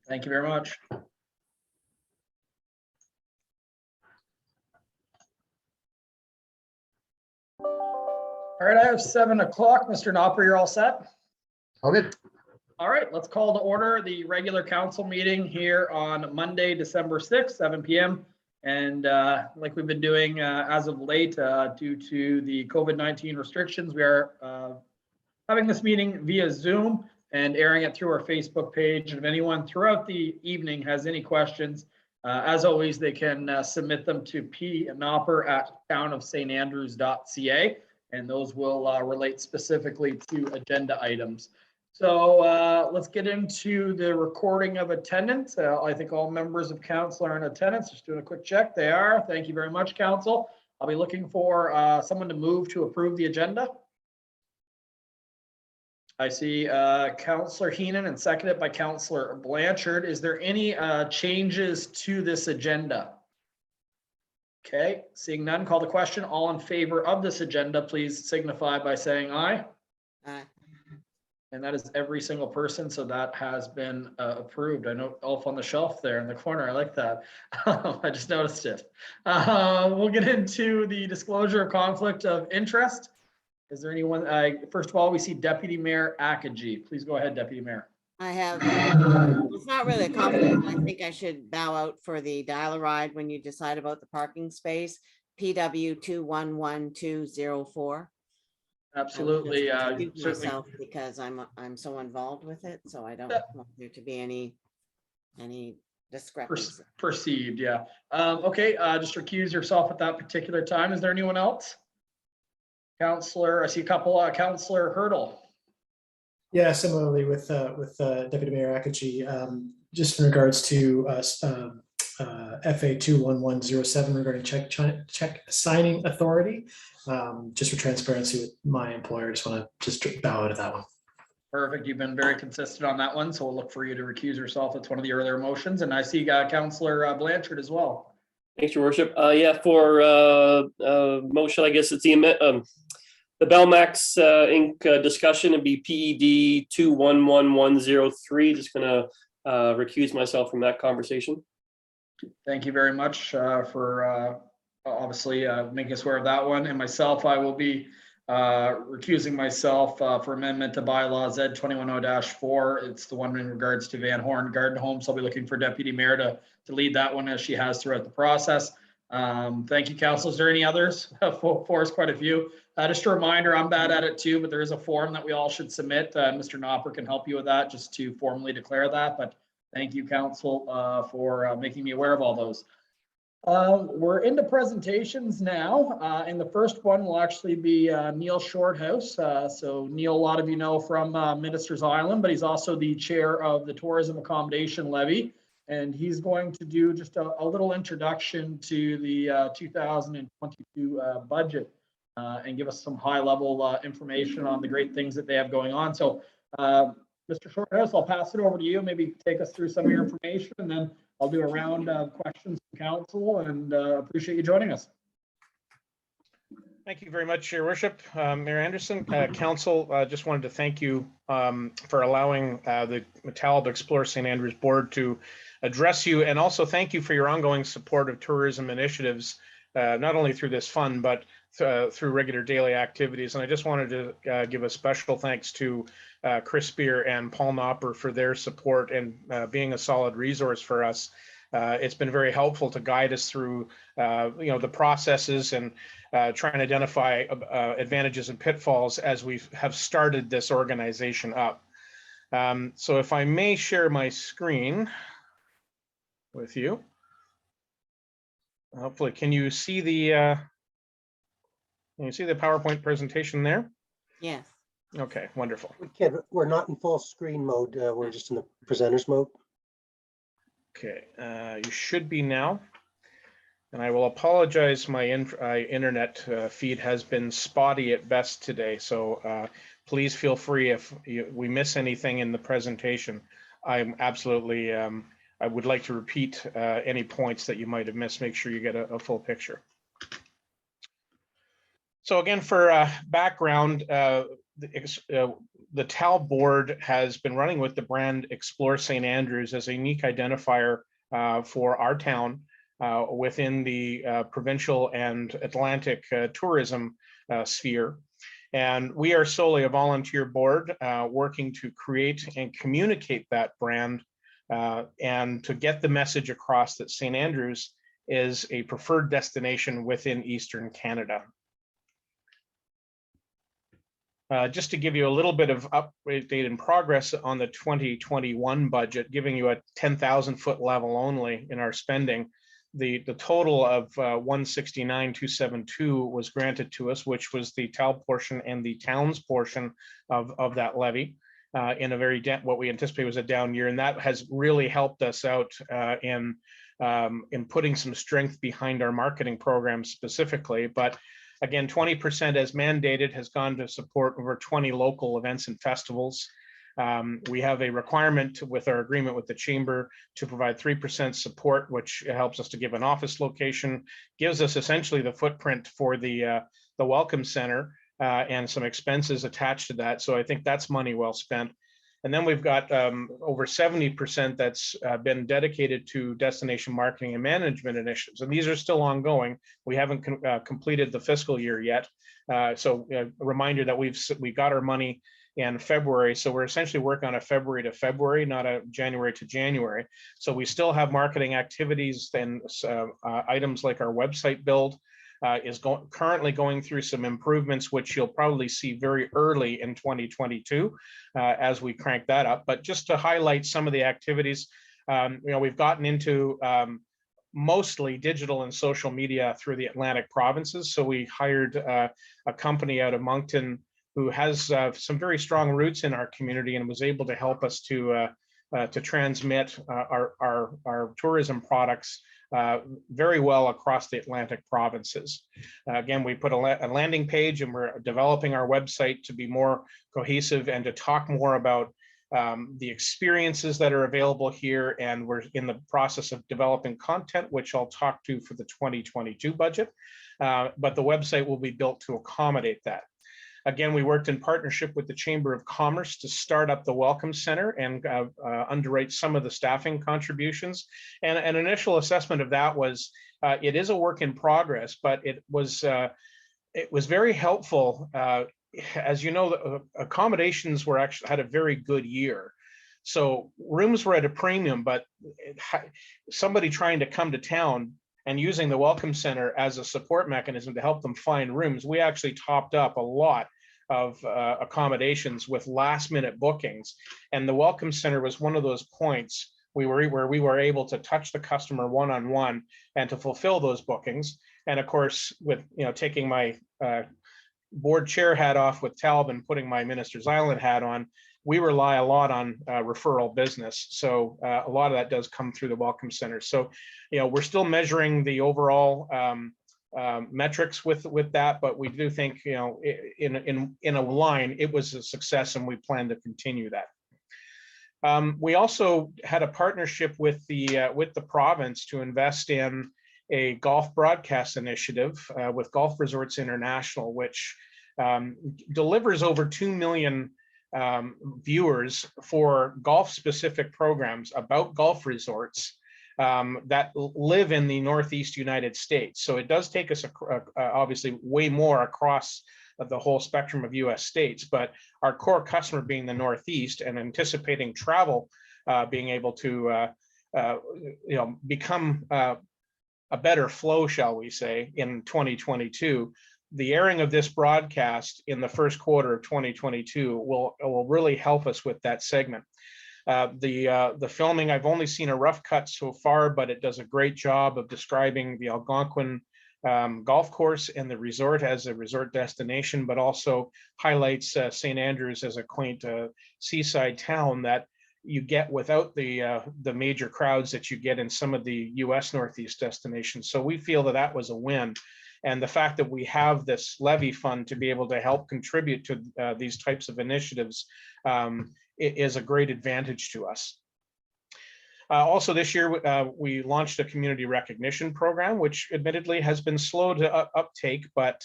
Thank you very much. All right, I have 7 o'clock. Mr. Knopper, you're all set? All good. All right, let's call to order the regular council meeting here on Monday, December 6th, 7 p.m. And like we've been doing as of late, due to the COVID-19 restrictions, we are having this meeting via Zoom and airing it through our Facebook page. And if anyone throughout the evening has any questions, as always, they can submit them to pnopper@townofstandrews.ca, and those will relate specifically to agenda items. So let's get into the recording of attendance. I think all members of council are in attendance. Just doing a quick check. They are. Thank you very much, council. I'll be looking for someone to move to approve the agenda. I see Councillor Heenan and seconded by Councillor Blanchard. Is there any changes to this agenda? Okay, seeing none, call the question. All in favor of this agenda, please signify by saying aye. Aye. And that is every single person, so that has been approved. I know Elf on the Shelf there in the corner. I like that. I just noticed it. We'll get into the disclosure of conflict of interest. Is there anyone? First of all, we see Deputy Mayor Acadji. Please go ahead, Deputy Mayor. I have, it's not really a conflict. I think I should bow out for the dial-a-ride when you decide about the parking space, PW 211204. Absolutely. Excuse Certainly. myself because I'm so involved with it, so I don't want there to be any discrepancy. Perceived, yeah. Okay, just recuse yourself at that particular time. Is there anyone else? Councillor, I see a couple. Councillor Hurdle. Yeah, similarly with Deputy Mayor Acadji, just in regards to FA 21107 regarding check signing authority. Just for transparency with my employer, just want to just bow out of that one. Perfect. You've been very consistent on that one, so we'll look for you to recuse yourself. It's one of the earlier motions, and I see Councillor Blanchard as well. Thanks, Your Worship. Yeah, for motion, I guess it's the Belmax Inc. Discussion and be PED 211103. Just gonna recuse myself from that conversation. Thank you very much for obviously making us aware of that one. And myself, I will be recusing myself for amendment to bylaw Z210-4. It's the one in regards to Van Horne Garden Home. So I'll be looking for Deputy Mayor to lead that one as she has throughout the process. Thank you, Council. Is there any others? For us, quite a few. Just a reminder, I'm bad at it too, but there is a form that we all should submit. Mr. Knopper can help you with that just to formally declare that. But thank you, Council, for making me aware of all those. We're into presentations now, and the first one will actually be Neil Shorthouse. So Neil, a lot of you know from Minister's Island, but he's also the chair of the Tourism Accommodation Levy, and he's going to do just a little introduction to the 2022 budget and give us some high-level information on the great things that they have going on. So, Mr. Shorthouse, I'll pass it over to you. Maybe take us through some of your information, and then I'll do a round of questions from council, and appreciate you joining us. Thank you very much, Your Worship. Mayor Anderson, Council, just wanted to thank you for allowing the Talbot Explore St. Andrews Board to address you, and also thank you for your ongoing support of tourism initiatives, not only through this fund, but through regular daily activities. And I just wanted to give a special thanks to Chris Spear and Paul Knopper for their support and being a solid resource for us. It's been very helpful to guide us through the processes and try and identify advantages and pitfalls as we have started this organization up. So if I may share my screen with you. Hopefully, can you see the PowerPoint presentation there? Yes. Okay, wonderful. We're not in full screen mode. We're just in the presenters mode. Okay, you should be now. And I will apologize, my internet feed has been spotty at best today. So please feel free if we miss anything in the presentation. I'm absolutely, I would like to repeat any points that you might have missed. Make sure you get a full picture. So again, for background, the TAL board has been running with the brand Explore St. Andrews as a unique identifier for our town within the provincial and Atlantic tourism sphere. And we are solely a volunteer board working to create and communicate that brand and to get the message across that St. Andrews is a preferred destination within Eastern Canada. Just to give you a little bit of update and progress on the 2021 budget, giving you a 10,000 foot level only in our spending, the total of 169,272 was granted to us, which was the TAL portion and the town's portion of that levy in a very what we anticipate was a down year, and that has really helped us out in putting some strength behind our marketing program specifically. But again, 20% as mandated has gone to support over 20 local events and festivals. We have a requirement with our agreement with the Chamber to provide 3% support, which helps us to give an office location, gives us essentially the footprint for the Welcome Center and some expenses attached to that. So I think that's money well spent. And then we've got over 70% that's been dedicated to destination marketing and management initiatives. And these are still ongoing. We haven't completed the fiscal year yet. So a reminder that we got our money in February. So we're essentially working on a February to February, not a January to January. So we still have marketing activities and items like our website build is currently going through some improvements, which you'll probably see very early in 2022 as we crank that up. But just to highlight some of the activities, we've gotten into mostly digital and social media through the Atlantic provinces. So we hired a company out of Moncton who has some very strong roots in our community and was able to help us to transmit our tourism products very well across the Atlantic provinces. Again, we put a landing page and we're developing our website to be more cohesive and to talk more about the experiences that are available here. And we're in the process of developing content, which I'll talk to for the 2022 budget. But the website will be built to accommodate that. Again, we worked in partnership with the Chamber of Commerce to start up the Welcome Center and underwrite some of the staffing contributions. And an initial assessment of that was, it is a work in progress, but it was very helpful. As you know, the accommodations were actually had a very good year. So rooms were at a premium, but somebody trying to come to town and using the Welcome Center as a support mechanism to help them find rooms, we actually topped up a lot of accommodations with last minute bookings. And the Welcome Center was one of those points where we were able to touch the customer one-on-one and to fulfill those bookings. And of course, with taking my board chair hat off with Talb and putting my Minister's Island hat on, we rely a lot on referral business. So a lot of that does come through the Welcome Center. So, we're still measuring the overall metrics with that, but we do think, in a line, it was a success and we plan to continue that. We also had a partnership with the province to invest in a golf broadcast initiative with Golf Resorts International, which delivers over 2 million viewers for golf specific programs about golf resorts that live in the Northeast United States. So it does take us obviously way more across the whole spectrum of US states, but our core customer being the Northeast and anticipating travel being able to become a better flow, shall we say, in 2022. The airing of this broadcast in the first quarter of 2022 will really help us with that segment. The filming, I've only seen a rough cut so far, but it does a great job of describing the Algonquin golf course and the resort as a resort destination, but also highlights St. Andrews as a quaint seaside town that you get without the major crowds that you get in some of the US Northeast destinations. So we feel that was a win. And the fact that we have this levy fund to be able to help contribute to these types of initiatives is a great advantage to us. Also this year, we launched a community recognition program, which admittedly has been slow to uptake, but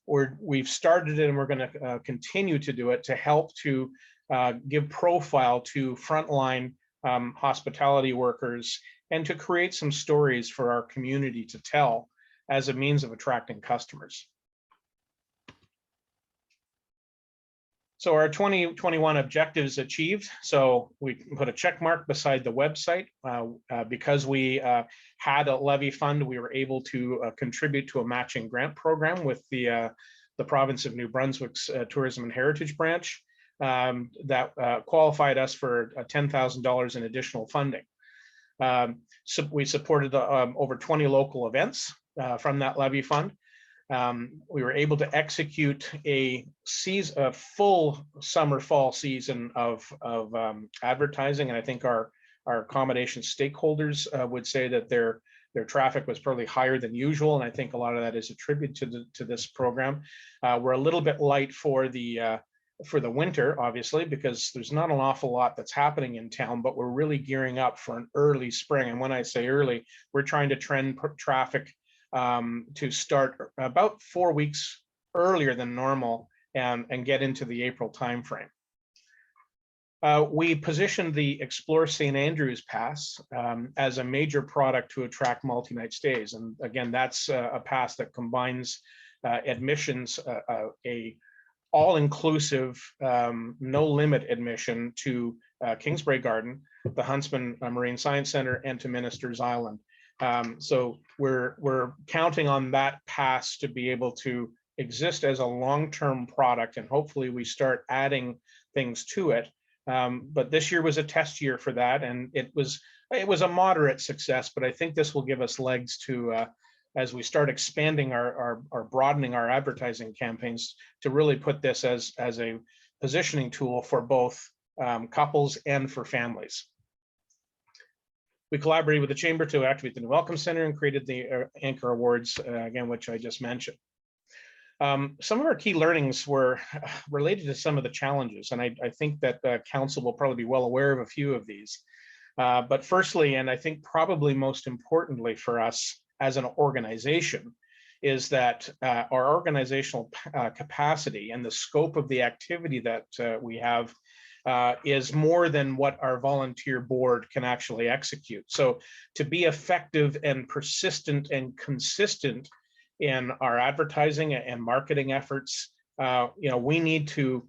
we've started it and we're going to continue to do it to help to give profile to frontline hospitality workers and to create some stories for our community to tell as a means of attracting customers. So our 2021 objectives achieved. So we put a check mark beside the website. Because we had a levy fund, we were able to contribute to a matching grant program with the province of New Brunswick's Tourism and Heritage Branch that qualified us for $10,000 in additional funding. So we supported over 20 local events from that levy fund. We were able to execute a full summer fall season of advertising, and I think our accommodation stakeholders would say that their traffic was probably higher than usual, and I think a lot of that is attributed to this program. We're a little bit light for the winter, obviously, because there's not an awful lot that's happening in town, but we're really gearing up for an early spring. And when I say early, we're trying to trend traffic to start about 4 weeks earlier than normal and get into the April timeframe. We positioned the Explore St. Andrews Pass as a major product to attract multi-night stays. And again, that's a pass that combines admissions, a all-inclusive, no limit admission to Kingsbrae Garden, the Huntsman Marine Science Center, and to Minister's Island. So we're counting on that pass to be able to exist as a long-term product, and hopefully we start adding things to it. But this year was a test year for that, and it was a moderate success, but I think this will give us legs to as we start expanding our broadening our advertising campaigns to really put this as a positioning tool for both couples and for families. We collaborated with the Chamber to activate the new Welcome Center and created the Anchor Awards, again, which I just mentioned. Some of our key learnings were related to some of the challenges, and I think that Council will probably be well aware of a few of these. But firstly, and I think probably most importantly for us as an organization, is that our organizational capacity and the scope of the activity that we have is more than what our volunteer board can actually execute. So to be effective and persistent and consistent in our advertising and marketing efforts, we need to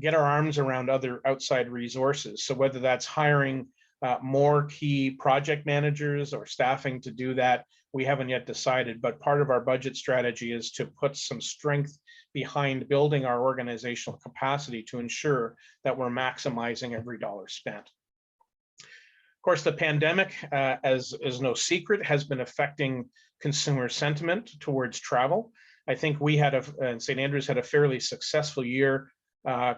get our arms around other outside resources. So whether that's hiring more key project managers or staffing to do that, we haven't yet decided, but part of our budget strategy is to put some strength behind building our organizational capacity to ensure that we're maximizing every dollar spent. Of course, the pandemic, as is no secret, has been affecting consumer sentiment towards travel. I think we had St. Andrews had a fairly successful year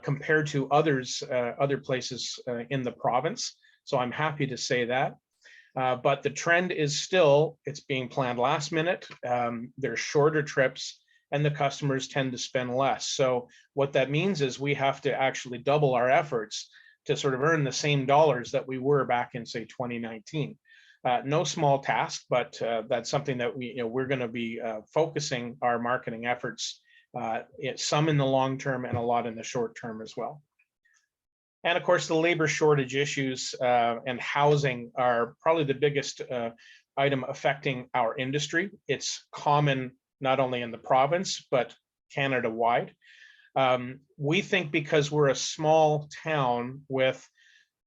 compared to other places in the province. So I'm happy to say that. But the trend is still, it's being planned last minute. There's shorter trips and the customers tend to spend less. So what that means is we have to actually double our efforts to sort of earn the same dollars that we were back in, say, 2019. No small task, but that's something that we're going to be focusing our marketing efforts, some in the long term and a lot in the short term as well. And of course, the labor shortage issues and housing are probably the biggest item affecting our industry. It's common not only in the province, but Canada-wide. We think because we're a small town with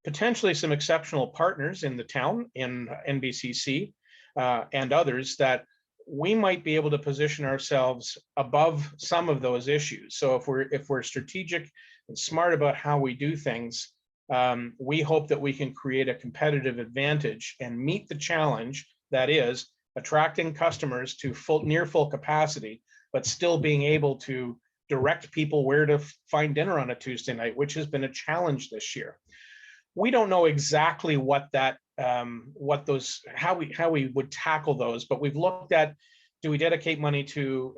potentially some exceptional partners in the town, in NBCC and others, that we might be able to position ourselves above some of those issues. So if we're strategic and smart about how we do things, we hope that we can create a competitive advantage and meet the challenge that is attracting customers to near full capacity, but still being able to direct people where to find dinner on a Tuesday night, which has been a challenge this year. We don't know exactly what that, how we would tackle those, but we've looked at, do we dedicate money to,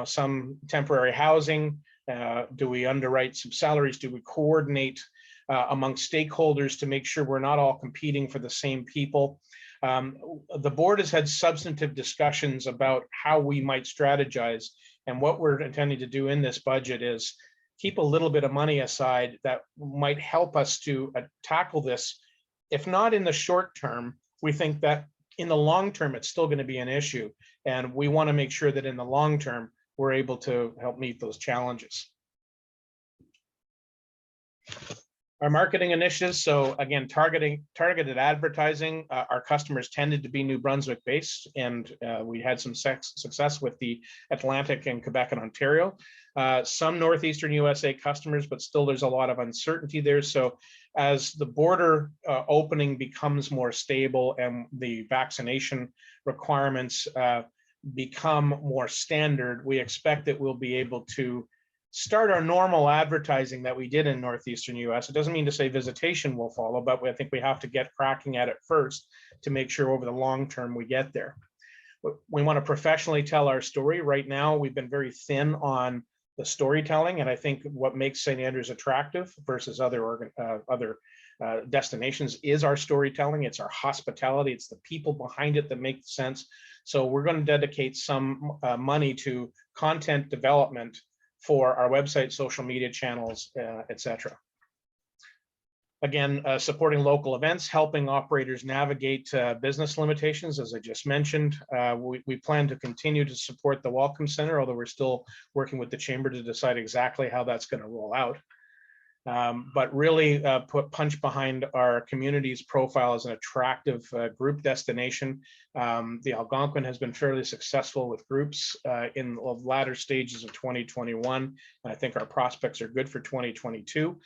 some temporary housing? Do we underwrite some salaries? Do we coordinate among stakeholders to make sure we're not all competing for the same people? The board has had substantive discussions about how we might strategize, And what we're intending to do in this budget is keep a little bit of money aside that might help us to tackle this. If not in the short term, we think that in the long term, it's still going to be an issue. And we want to make sure that in the long term, we're able to help meet those challenges. Our marketing initiatives, so again, targeted advertising, our customers tended to be New Brunswick based, and we had some success with the Atlantic and Quebec and Ontario. Some Northeastern USA customers, but still there's a lot of uncertainty there. So as the border opening becomes more stable and the vaccination requirements become more standard, we expect that we'll be able to start our normal advertising that we did in Northeastern US. It doesn't mean to say visitation will follow, but I think we have to get cracking at it first to make sure over the long term we get there. We want to professionally tell our story. Right now, we've been very thin on the storytelling, and I think what makes St. Andrews attractive versus other destinations is our storytelling. It's our hospitality. It's the people behind it that make sense. So we're going to dedicate some money to content development for our website, social media channels, etc. Again, supporting local events, helping operators navigate business limitations, as I just mentioned. We plan to continue to support the Welcome Center, although we're still working with the Chamber to decide exactly how that's going to roll out. But really put punch behind our community's profile as an attractive group destination. The Algonquin has been fairly successful with groups in the latter stages of 2021. And I think our prospects are good for 2022.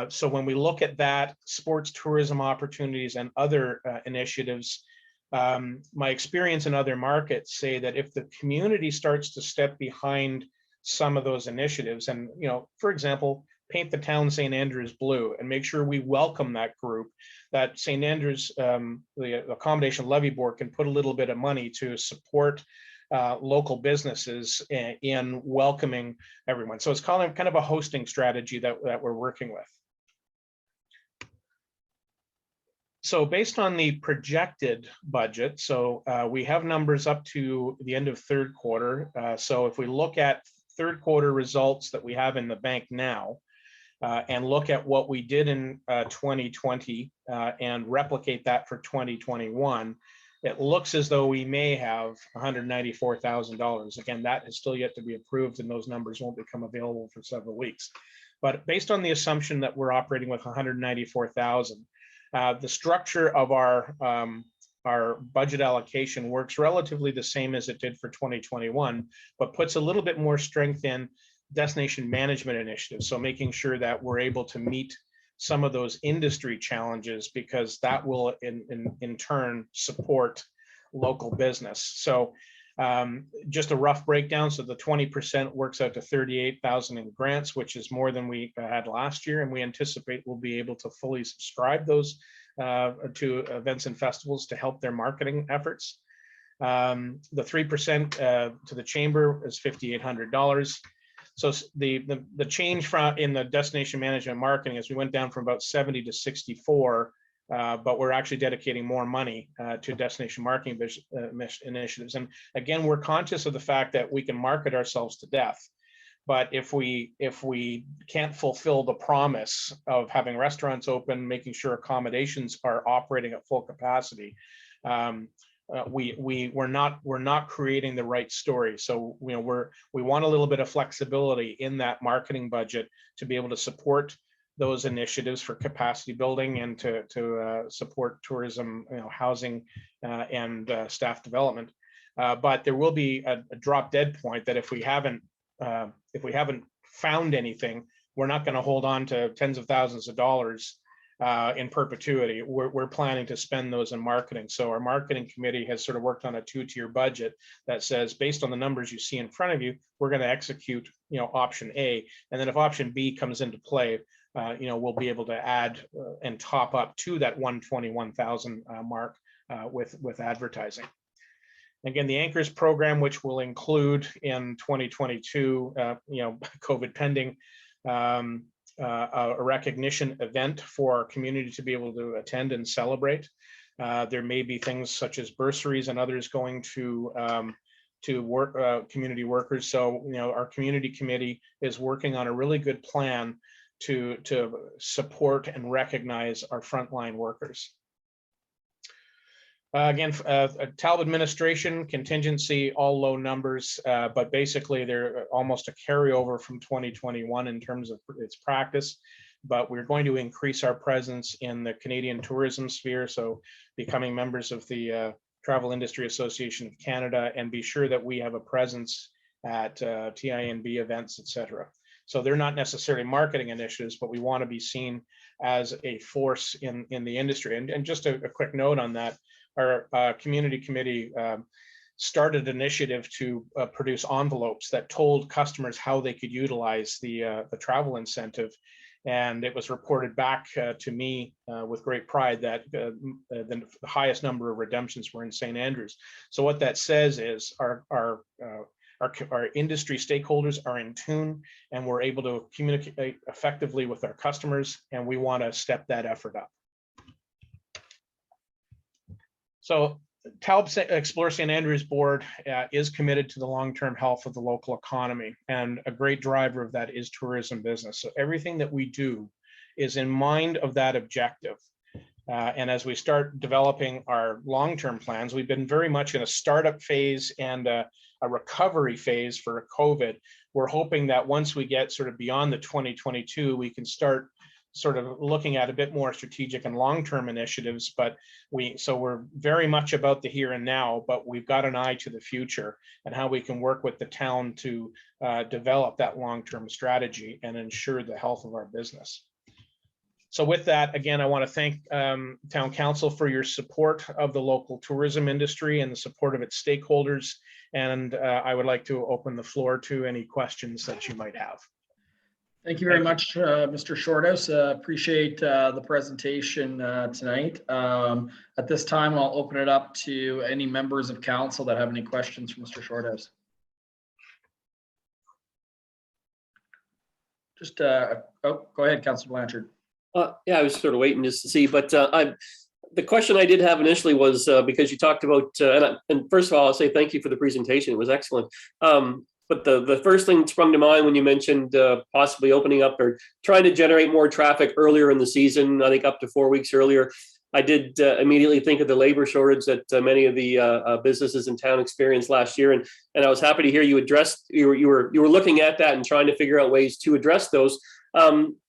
So when we look at that, sports tourism opportunities and other initiatives, my experience in other markets say that if the community starts to step behind some of those initiatives, and for example, paint the town St. Andrews blue and make sure we welcome that group, that St. Andrews, the Accommodation Levy Board can put a little bit of money to support local businesses in welcoming everyone. So it's kind of a hosting strategy that we're working with. So based on the projected budget, so we have numbers up to the end of third quarter. So if we look at third quarter results that we have in the bank now, and look at what we did in 2020 and replicate that for 2021, it looks as though we may have $194,000. Again, that is still yet to be approved, and those numbers won't become available for several weeks. But based on the assumption that we're operating with $194,000, the structure of our budget allocation works relatively the same as it did for 2021, but puts a little bit more strength in destination management initiatives. So making sure that we're able to meet some of those industry challenges, because that will in turn support local business. So just a rough breakdown. So the 20% works out to $38,000 in grants, which is more than we had last year. And we anticipate we'll be able to fully subscribe those to events and festivals to help their marketing efforts. The 3% to the chamber is $5,800. So the change in the destination management marketing is we went down from about 70 to 64, but we're actually dedicating more money to destination marketing initiatives. And again, we're conscious of the fact that we can market ourselves to death, but if we can't fulfill the promise of having restaurants open, making sure accommodations are operating at full capacity, we're not creating the right story. So we want a little bit of flexibility in that marketing budget to be able to support those initiatives for capacity building and to support tourism, housing, and staff development. But there will be a drop dead point that if we haven't found anything, we're not going to hold on to tens of thousands of dollars in perpetuity. We're planning to spend those in marketing. So our marketing committee has sort of worked on a two-tier budget that says, based on the numbers you see in front of you, we're going to execute, option A. And then if option B comes into play, we'll be able to add and top up to that 121,000 mark with advertising. Again, the Anchors program, which will include in 2022, COVID pending, a recognition event for our community to be able to attend and celebrate. There may be things such as bursaries and others going to to work community workers. So, our community committee is working on a really good plan to support and recognize our frontline workers. Again, Talbot administration contingency, all low numbers, but basically they're almost a carryover from 2021 in terms of its practice. But we're going to increase our presence in the Canadian tourism sphere, so becoming members of the Travel Industry Association of Canada, and be sure that we have a presence at TINB events, etc. So they're not necessarily marketing initiatives, but we want to be seen as a force in the industry. And just a quick note on that. Our community committee started an initiative to produce envelopes that told customers how they could utilize the travel incentive. And it was reported back to me with great pride that the highest number of redemptions were in St. Andrews. So what that says is our industry stakeholders are in tune, and we're able to communicate effectively with our customers, and we want to step that effort up. So Talbot Explore St. Andrews Board is committed to the long-term health of the local economy, and a great driver of that is tourism business. So everything that we do is in mind of that objective. And as we start developing our long-term plans, we've been very much in a startup phase and a recovery phase for COVID. We're hoping that once we get sort of beyond the 2022, we can start sort of looking at a bit more strategic and long-term initiatives, but we're very much about the here and now, but we've got an eye to the future and how we can work with the town to develop that long-term strategy and ensure the health of our business. So with that, again, I want to thank Town Council for your support of the local tourism industry and the support of its stakeholders. And I would like to open the floor to any questions that you might have. Thank you very much, Mr. Shorthouse. Appreciate the presentation tonight. At this time, I'll open it up to any members of council that have any questions for Mr. Shorthouse. Just, oh, go ahead, Councilor Blanchard. Yeah, I was sort of waiting just to see, but the question I did have initially was because you talked about, and first of all, I'll say thank you for the presentation. It was excellent. But the first thing that sprung to mind when you mentioned possibly opening up or trying to generate more traffic earlier in the season, I think up to 4 weeks earlier, I did immediately think of the labor shortage that many of the businesses in town experienced last year, and I was happy to hear you addressed. You were looking at that and trying to figure out ways to address those.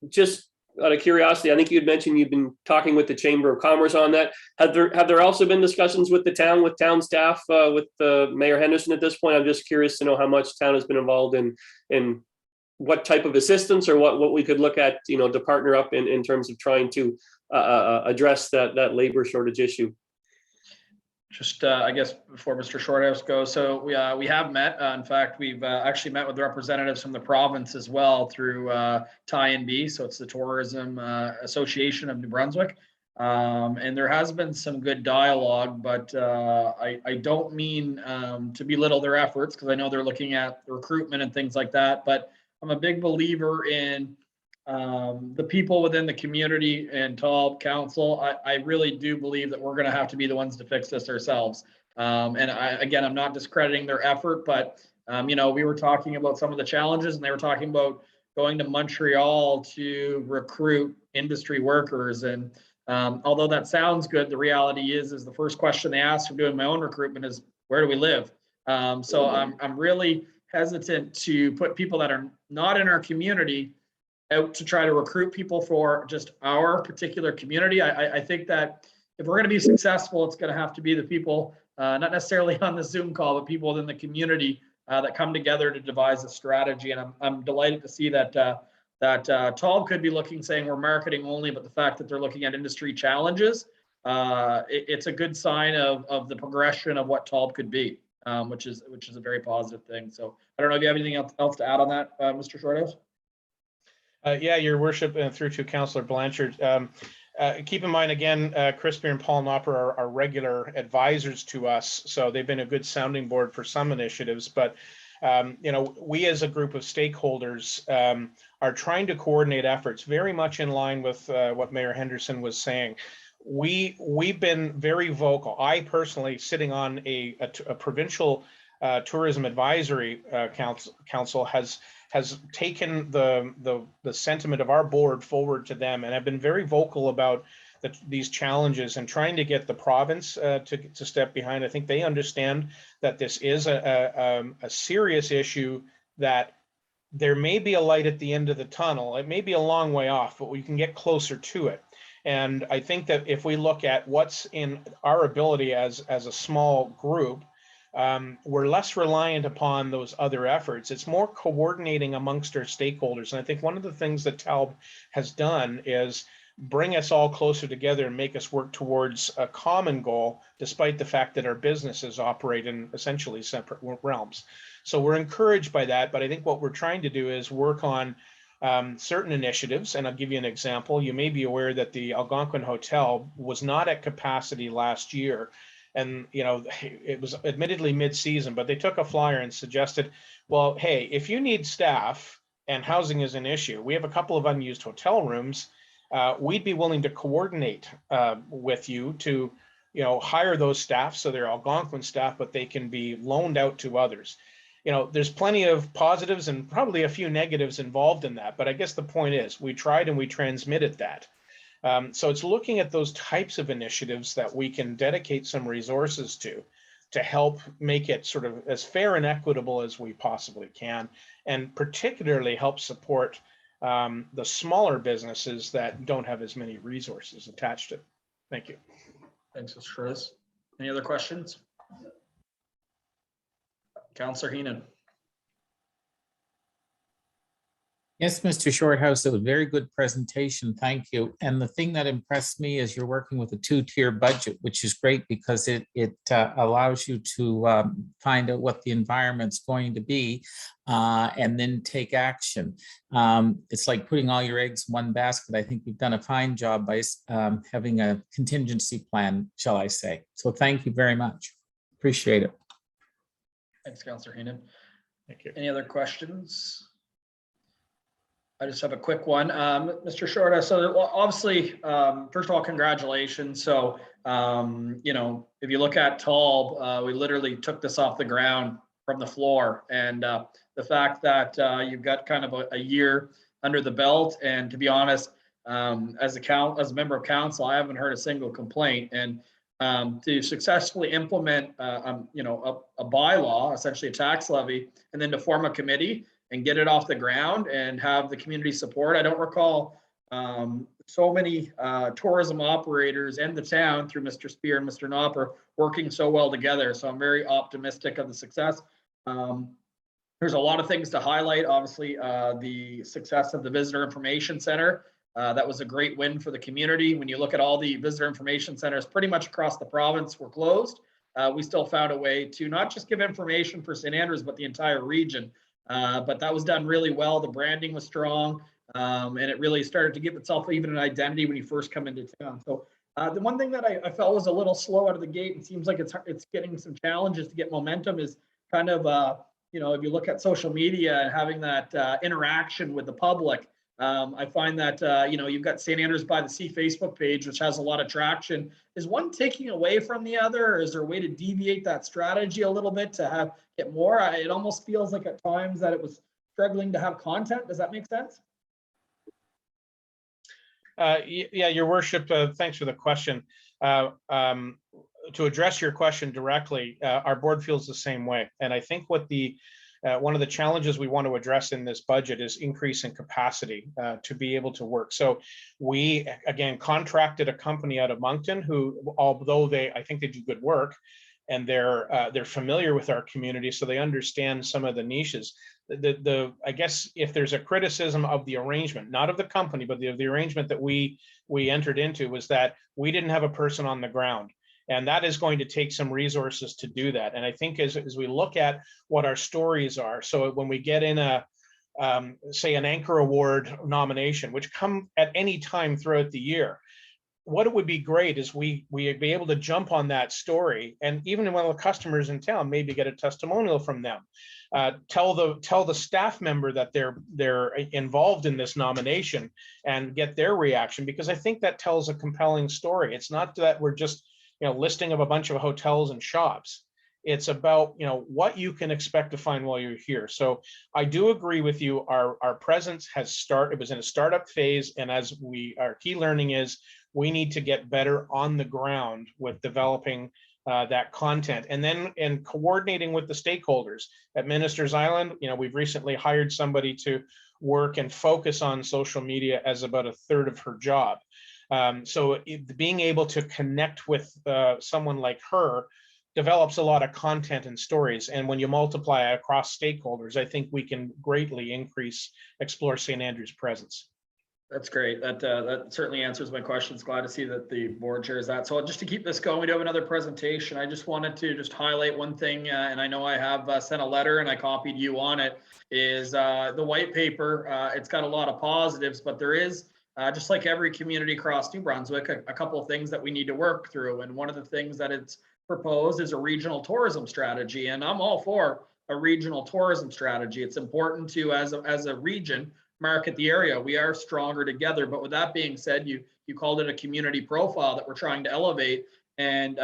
Just out of curiosity, I think you had mentioned you've been talking with the Chamber of Commerce on that. Have there also been discussions with the town, with town staff, with Mayor Henderson at this point? I'm just curious to know how much town has been involved in what type of assistance or what we could look at, to partner up in terms of trying to address that labor shortage issue. Just, I guess, before Mr. Shorthouse goes, so we have met. In fact, we've actually met with representatives from the province as well through TINB, so it's the Tourism Association of New Brunswick. And there has been some good dialogue, but I don't mean to belittle their efforts, because I know they're looking at recruitment and things like that. But I'm a big believer in the people within the community and Talbot Council. I really do believe that we're going to have to be the ones to fix this ourselves. And again, I'm not discrediting their effort, but we were talking about some of the challenges, and they were talking about going to Montreal to recruit industry workers. And although that sounds good, the reality is the first question they ask for doing my own recruitment is, where do we live? So I'm really hesitant to put people that are not in our community out to try to recruit people for just our particular community. I think that if we're going to be successful, it's going to have to be the people, not necessarily on the Zoom call, but people within the community that come together to devise a strategy. And I'm delighted to see that Talbot could be looking, saying we're marketing only, but the fact that they're looking at industry challenges, it's a good sign of the progression of what Talbot could be, which is a very positive thing. So I don't know if you have anything else to add on that, Mr. Shorthouse. Yeah, Your Worship, and through to Councillor Blanchard. Keep in mind, again, Crispy and Paul Nopper are regular advisors to us, so they've been a good sounding board for some initiatives. But we as a group of stakeholders are trying to coordinate efforts, very much in line with what Mayor Henderson was saying. We've been very vocal. I personally, sitting on a provincial Tourism Advisory Council has taken the sentiment of our board forward to them, and have been very vocal about these challenges and trying to get the province to step behind. I think they understand that this is a serious issue, that there may be a light at the end of the tunnel. It may be a long way off, but we can get closer to it. And I think that if we look at what's in our ability as a small group, we're less reliant upon those other efforts. It's more coordinating amongst our stakeholders. And I think one of the things that TALB has done is bring us all closer together and make us work towards a common goal, despite the fact that our businesses operate in essentially separate realms. So we're encouraged by that, but I think what we're trying to do is work on certain initiatives. And I'll give you an example. You may be aware that the Algonquin Hotel was not at capacity last year. And, you know, it was admittedly mid-season, but they took a flyer and suggested, well, hey, if you need staff and housing is an issue, we have a couple of unused hotel rooms. We'd be willing to coordinate with you to, you know, hire those staff. So they're Algonquin staff, but they can be loaned out to others. You know, there's plenty of positives and probably a few negatives involved in that. But I guess the point is we tried and we transmitted that. So it's looking at those types of initiatives that we can dedicate some resources to help make it sort of as fair and equitable as we possibly can, and particularly help support the smaller businesses that don't have as many resources attached to it. Thank you. Thanks, Mr. Chris. Any other questions? Councillor Heenan. Yes, Mr. Shorthouse, it was a very good presentation. Thank you. And the thing that impressed me is you're working with a two-tier budget, which is great because it allows you to find out what the environment's going to be and then take action. It's like putting all your eggs in one basket. I think you've done a fine job by having a contingency plan, shall I say. So thank you very much. Appreciate it. Thanks, Councillor Heenan. Thank you. Any other questions? I just have a quick one, Mr. Shorta. So obviously, first of all, congratulations. So, you know, if you look at TALB, we literally took this off the ground from the floor, and the fact that you've got kind of a year under the belt, and to be honest, as a member of council, I haven't heard a single complaint. And to successfully implement, you know, a bylaw, essentially a tax levy, and then to form a committee and get it off the ground and have the community support. I don't recall so many tourism operators and the town through Mr. Spear and Mr. Knopper working so well together. So I'm very optimistic of the success. There's a lot of things to highlight. Obviously, the success of the Visitor Information Center. That was a great win for the community. When you look at all the visitor information centers pretty much across the province were closed, we still found a way to not just give information for St. Andrews, but the entire region. But that was done really well. The branding was strong, and it really started to give itself even an identity when you first come into town. So the one thing that I felt was a little slow out of the gate, and seems like it's getting some challenges to get momentum, is kind of, you know, if you look at social media and having that interaction with the public. I find that, you know, you've got St. Andrews by the Sea Facebook page, which has a lot of traction. Is one taking away from the other, or is there a way to deviate that strategy a little bit to get more? It almost feels like at times that it was struggling to have content. Does that make sense? Yeah, Your Worship, thanks for the question. To address your question directly, our board feels the same way. And I think what one of the challenges we want to address in this budget is increasing capacity to be able to work. So we, again, contracted a company out of Moncton who, although I think they do good work, and they're familiar with our community, so they understand some of the niches. I guess if there's a criticism of the arrangement, not of the company, but the arrangement that we entered into, was that we didn't have a person on the ground. And that is going to take some resources to do that. And I think as we look at what our stories are, so when we get in say an Anchor Award nomination, which come at any time throughout the year, what it would be great is we'd be able to jump on that story, and even when the customers in town, maybe get a testimonial from them. Tell the staff member that they're involved in this nomination and get their reaction, because I think that tells a compelling story. It's not that we're just listing of a bunch of hotels and shops. It's about, you know, what you can expect to find while you're here. So I do agree with you. Our presence has started, it was in a startup phase. And as our key learning is we need to get better on the ground with developing that content, and then in coordinating with the stakeholders at Minister's Island. You know, we've recently hired somebody to work and focus on social media as about a third of her job. So being able to connect with someone like her develops a lot of content and stories. And when you multiply across stakeholders, I think we can greatly increase Explore St. Andrews' presence. That's great. That certainly answers my questions. Glad to see that the board shares that. So just to keep this going, we do have another presentation. I just wanted to just highlight one thing, and I know I have sent a letter and I copied you on it, is the white paper. It's got a lot of positives, but there is, just like every community across New Brunswick, a couple of things that we need to work through. And one of the things that it's proposed is a regional tourism strategy. And I'm all for a regional tourism strategy. It's important to, as a region, market the area. We are stronger together. But with that being said, you called it a community profile that we're trying to elevate. And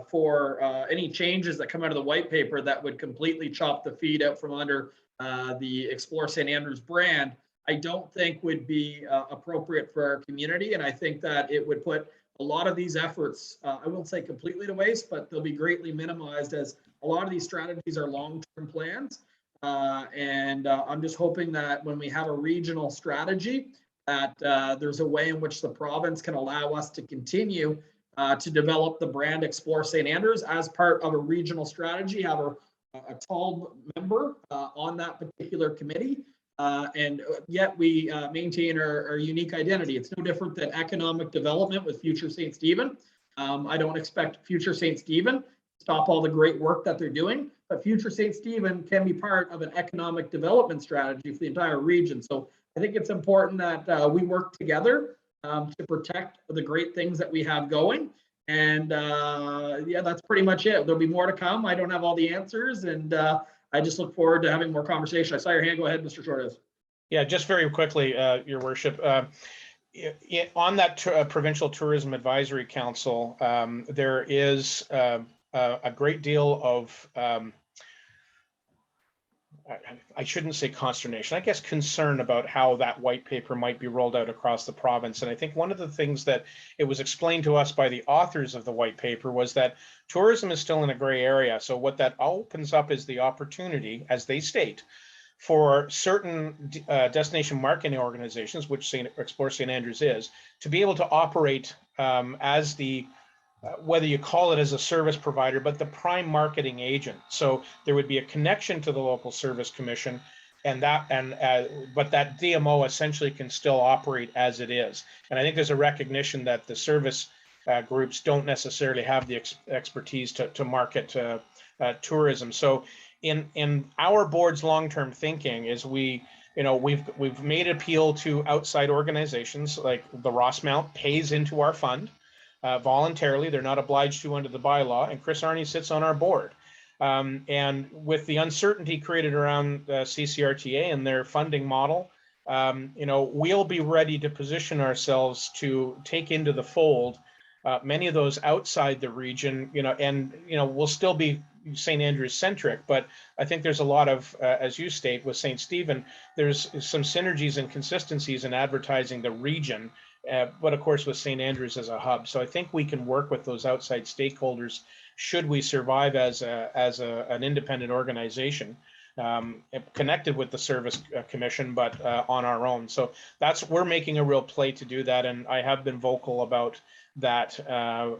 for any changes that come out of the white paper that would completely chop the feet out from under the Explore St. Andrews brand, I don't think would be appropriate for our community. And I think that it would put a lot of these efforts, I won't say completely to waste, but they'll be greatly minimized, as a lot of these strategies are long-term plans. I'm just hoping that when we have a regional strategy, that there's a way in which the province can allow us to continue to develop the brand Explore St. Andrews as part of a regional strategy, have a tall member on that particular committee. And yet we maintain our unique identity. It's no different than economic development with Future St. Stephen. I don't expect Future St. Stephen to stop all the great work that they're doing, but Future St. Stephen can be part of an economic development strategy for the entire region. So I think it's important that we work together to protect the great things that we have going. And yeah, that's pretty much it. There'll be more to come. I don't have all the answers, and I just look forward to having more conversation. I saw your hand. Go ahead, Mr. Shorthouse. Yeah, just very quickly, Your Worship. On that Provincial Tourism Advisory Council, there is a great deal of, I shouldn't say consternation, I guess concern about how that white paper might be rolled out across the province. And I think one of the things that it was explained to us by the authors of the white paper was that tourism is still in a gray area. So what that opens up is the opportunity, as they state, for certain destination marketing organizations, which Explore St. Andrews is, to be able to operate as the whether you call it as a service provider, but the prime marketing agent. So there would be a connection to the local service commission, but that DMO essentially can still operate as it is. And I think there's a recognition that the service groups don't necessarily have the expertise to market tourism. So in our board's long-term thinking is we've made appeal to outside organizations, like the Rossmount pays into our fund. Voluntarily, they're not obliged to under the bylaw, and Chris Arney sits on our board. And with the uncertainty created around CCRTA and their funding model, we'll be ready to position ourselves to take into the fold many of those outside the region, we'll still be St. Andrews centric, but I think there's a lot of, as you state with St. Stephen, there's some synergies and consistencies in advertising the region, but of course with St. Andrews as a hub. So I think we can work with those outside stakeholders should we survive as an independent organization, connected with the Service Commission, but on our own. So we're making a real play to do that, and I have been vocal about that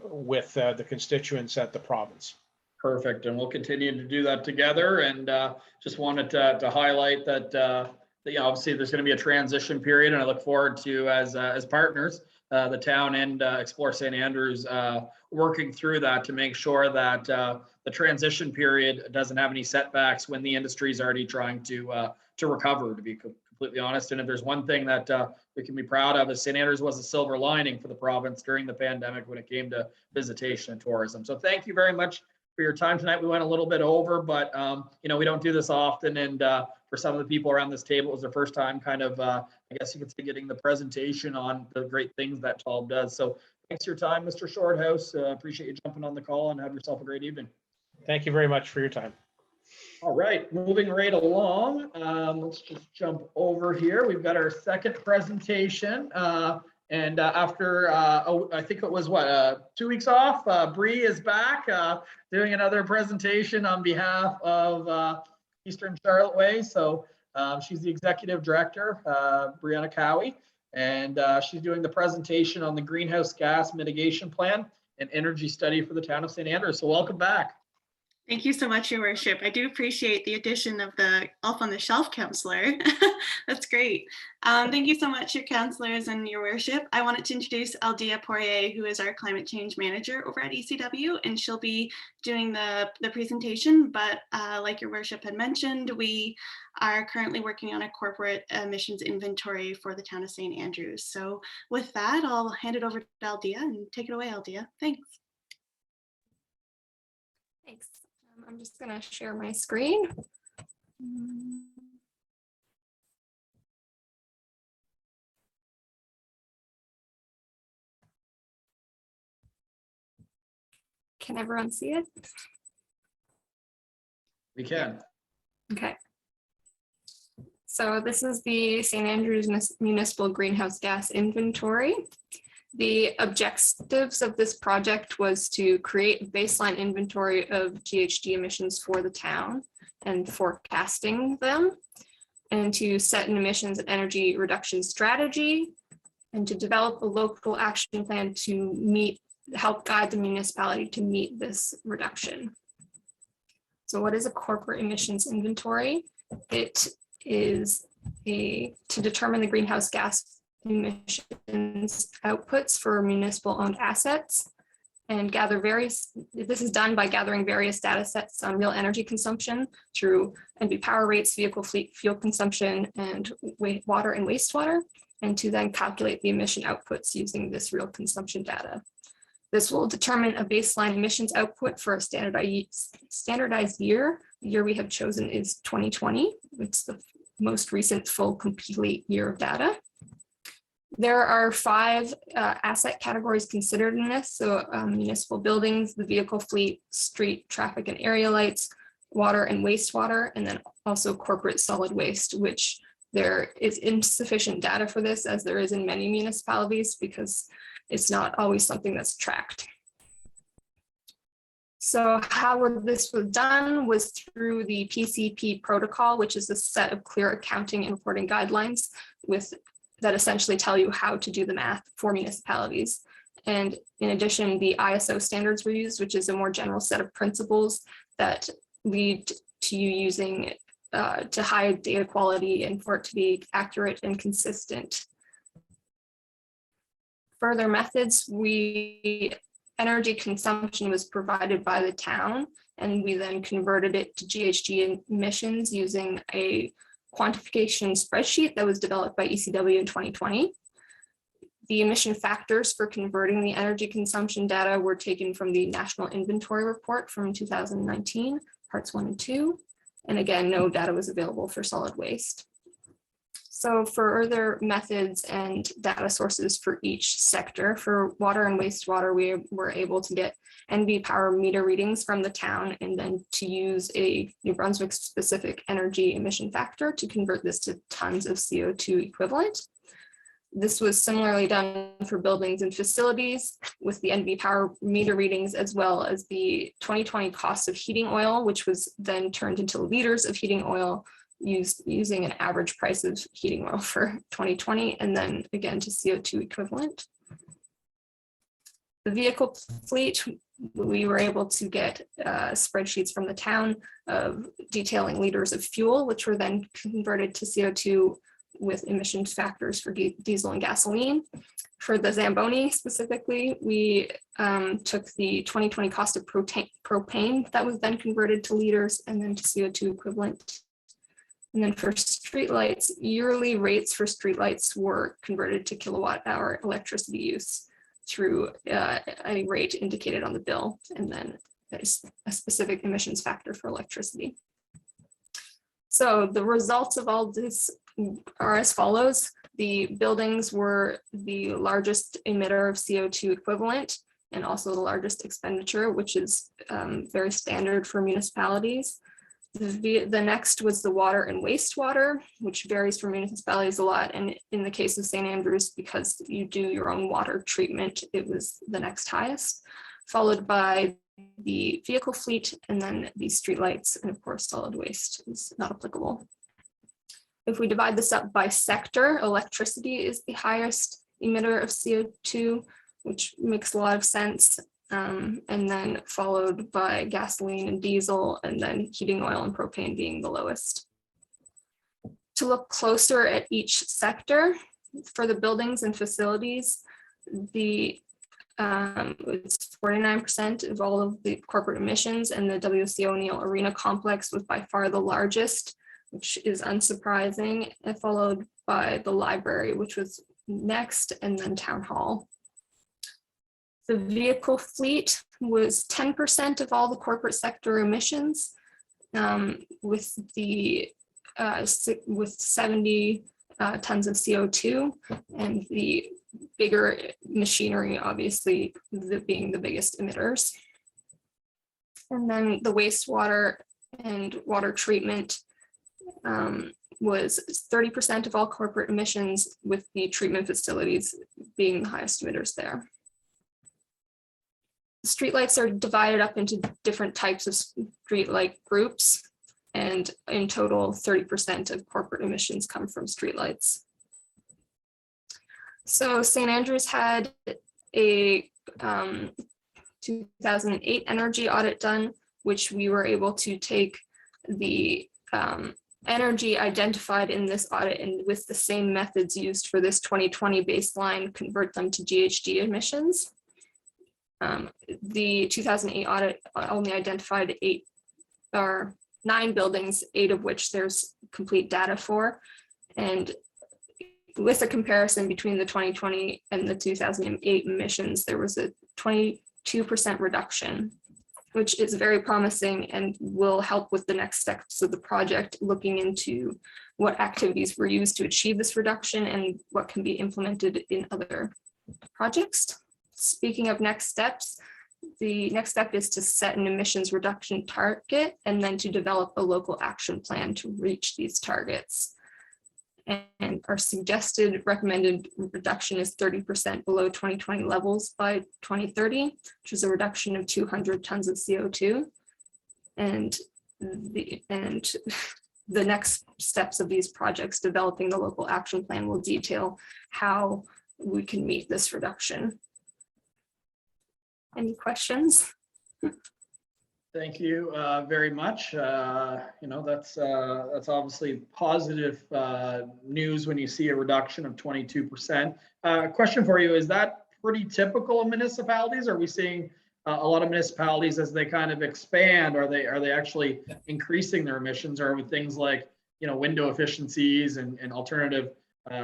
with the constituents at the province. Perfect, and we'll continue to do that together. And just wanted to highlight that obviously there's going to be a transition period, and I look forward to as partners, the town and Explore St. Andrews working through that to make sure that the transition period doesn't have any setbacks when the industry is already trying to recover, to be completely honest. And if there's one thing that we can be proud of, is St. Andrews was a silver lining for the province during the pandemic when it came to visitation and tourism. So thank you very much for your time tonight. We went a little bit over, but we don't do this often, and for some of the people around this table, it was their first time kind of, I guess you could say, getting the presentation on the great things that TALB does. So thanks for your time, Mr. Shorthouse. Appreciate you jumping on the call, and have yourself a great evening. Thank you very much for your time. All right, moving right along. Let's just jump over here. We've got our second presentation. And after, I think it was what, 2 weeks off, Bree is back doing another presentation on behalf of Eastern Charlotte Way. So she's the executive director, Brianna Cowie, and she's doing the presentation on the greenhouse gas mitigation plan and energy study for the town of St. Andrews. So welcome back. Thank you so much, Your Worship. I do appreciate the addition of the elf on the shelf counselor. That's great. Thank you so much, your counselors and Your Worship. I wanted to introduce Aldia Poirier, who is our climate change manager over at ECW, and she'll be doing the presentation. But like Your Worship had mentioned, we are currently working on a corporate emissions inventory for the town of St. Andrews. So with that, I'll hand it over to Aldia and take it away, Aldia. Thanks. Thanks. I'm just going to share my screen. Can everyone see it? We can. Okay. So this is the St. Andrews Municipal Greenhouse Gas Inventory. The objectives of this project was to create a baseline inventory of GHG emissions for the town and forecasting them, and to set an emissions and energy reduction strategy, and to develop a local action plan to help guide the municipality to meet this reduction. So what is a corporate emissions inventory? It is to determine the greenhouse gas emissions outputs for municipal owned assets and this is done by gathering various data sets on real energy consumption through NV power rates, vehicle fleet fuel consumption, and water and wastewater, and to then calculate the emission outputs using this real consumption data. This will determine a baseline emissions output for a standardized year. The year we have chosen is 2020. It's the most recent full complete year of data. There are 5 asset categories considered in this. So municipal buildings, the vehicle fleet, street traffic and area lights, water and wastewater, and then also corporate solid waste, which there is insufficient data for this, as there is in many municipalities, because it's not always something that's tracked. So how this was done was through the PCP protocol, which is a set of clear accounting and reporting guidelines that essentially tell you how to do the math for municipalities. And in addition, the ISO standards were used, which is a more general set of principles that lead to you using to high data quality and for it to be accurate and consistent. Further methods, energy consumption was provided by the town, and we then converted it to GHG emissions using a quantification spreadsheet that was developed by ECW in 2020. The emission factors for converting the energy consumption data were taken from the National Inventory Report from 2019, parts 1 and 2. And again, no data was available for solid waste. So for further methods and data sources for each sector, for water and wastewater, we were able to get NV power meter readings from the town and then to use a New Brunswick specific energy emission factor to convert this to tons of CO2 equivalent. This was similarly done for buildings and facilities with the NV power meter readings, as well as the 2020 cost of heating oil, which was then turned into liters of heating oil using an average price of heating oil for 2020, and then again to CO2 equivalent. The vehicle fleet, we were able to get spreadsheets from the town of detailing liters of fuel, which were then converted to CO2 with emission factors for diesel and gasoline. For the Zamboni specifically, we took the 2020 cost of propane that was then converted to liters and then to CO2 equivalent. And then for streetlights, yearly rates for streetlights were converted to kilowatt hour electricity use through a rate indicated on the bill, and then a specific emissions factor for electricity. So the results of all this are as follows. The buildings were the largest emitter of CO2 equivalent, and also the largest expenditure, which is very standard for municipalities. The next was the water and wastewater, which varies for municipalities a lot. And in the case of St. Andrews, because you do your own water treatment, it was the next highest, followed by the vehicle fleet, and then the streetlights, and of course, solid waste is not applicable. If we divide this up by sector, electricity is the highest emitter of CO2, which makes a lot of sense. And then followed by gasoline and diesel, and then heating oil and propane being the lowest. To look closer at each sector, for the buildings and facilities, it's 49% of all of the corporate emissions, and the W.C. O'Neill Arena Complex was by far the largest, which is unsurprising, and followed by the library, which was next, and then town hall. The vehicle fleet was 10% of all the corporate sector emissions, with 70 tons of CO2, and the bigger machinery, obviously, being the biggest emitters. And then the wastewater and water treatment was 30% of all corporate emissions, with the treatment facilities being the highest emitters there. Streetlights are divided up into different types of streetlight groups, and in total, 30% of corporate emissions come from streetlights. So St. Andrews had a 2008 energy audit done, which we were able to take the energy identified in this audit, and with the same methods used for this 2020 baseline, convert them to GHG emissions. The 2008 audit only identified 9 buildings, 8 of which there's complete data for. And with a comparison between the 2020 and the 2008 emissions, there was a 22% reduction, which is very promising and will help with the next steps of the project, looking into what activities were used to achieve this reduction and what can be implemented in other projects. Speaking of next steps, the next step is to set an emissions reduction target, and then to develop a local action plan to reach these targets. And our suggested recommended reduction is 30% below 2020 levels by 2030, which is a reduction of 200 tons of CO2. And the next steps of these projects, developing the local action plan, will detail how we can meet this reduction. Any questions? Thank you very much. That's obviously positive news when you see a reduction of 22%. Question for you, is that pretty typical of municipalities? Are we seeing a lot of municipalities, as they kind of expand, are they actually increasing their emissions, or with things like, window efficiencies and alternative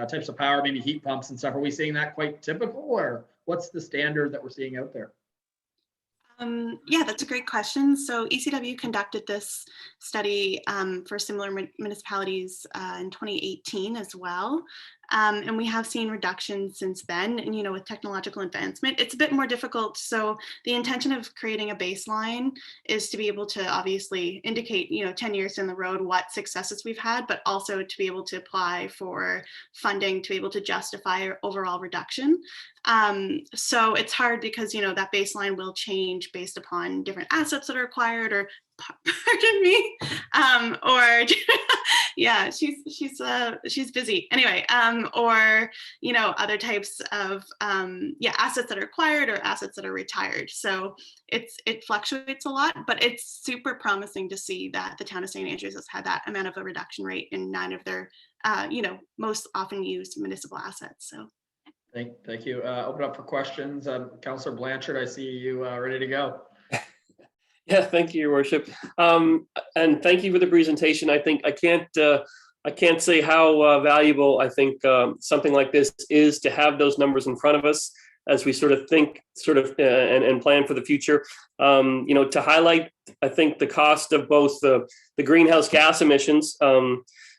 types of power, maybe heat pumps and stuff? Are we seeing that quite typical, or what's the standard that we're seeing out there? Yeah, that's a great question. So ECW conducted this study for similar municipalities in 2018 as well. And we have seen reductions since then. And, with technological advancement, it's a bit more difficult. So the intention of creating a baseline is to be able to obviously indicate, 10 years down the road, what successes we've had, but also to be able to apply for funding to be able to justify our overall reduction. So it's hard because, that baseline will change based upon different assets that are acquired, or pardon me, or yeah, she's busy anyway, or other types of assets that are acquired or assets that are retired. So it fluctuates a lot, but it's super promising to see that the town of St. Andrews has had that amount of a reduction rate in 9 of their most often used municipal assets. So thank you. Open up for questions. Councillor Blanchard, I see you ready to go. Yeah, thank you, Your Worship. And thank you for the presentation. I think I can't say how valuable I think something like this is, to have those numbers in front of us as we sort of think and plan for the future. To highlight, I think, the cost of both the greenhouse gas emissions,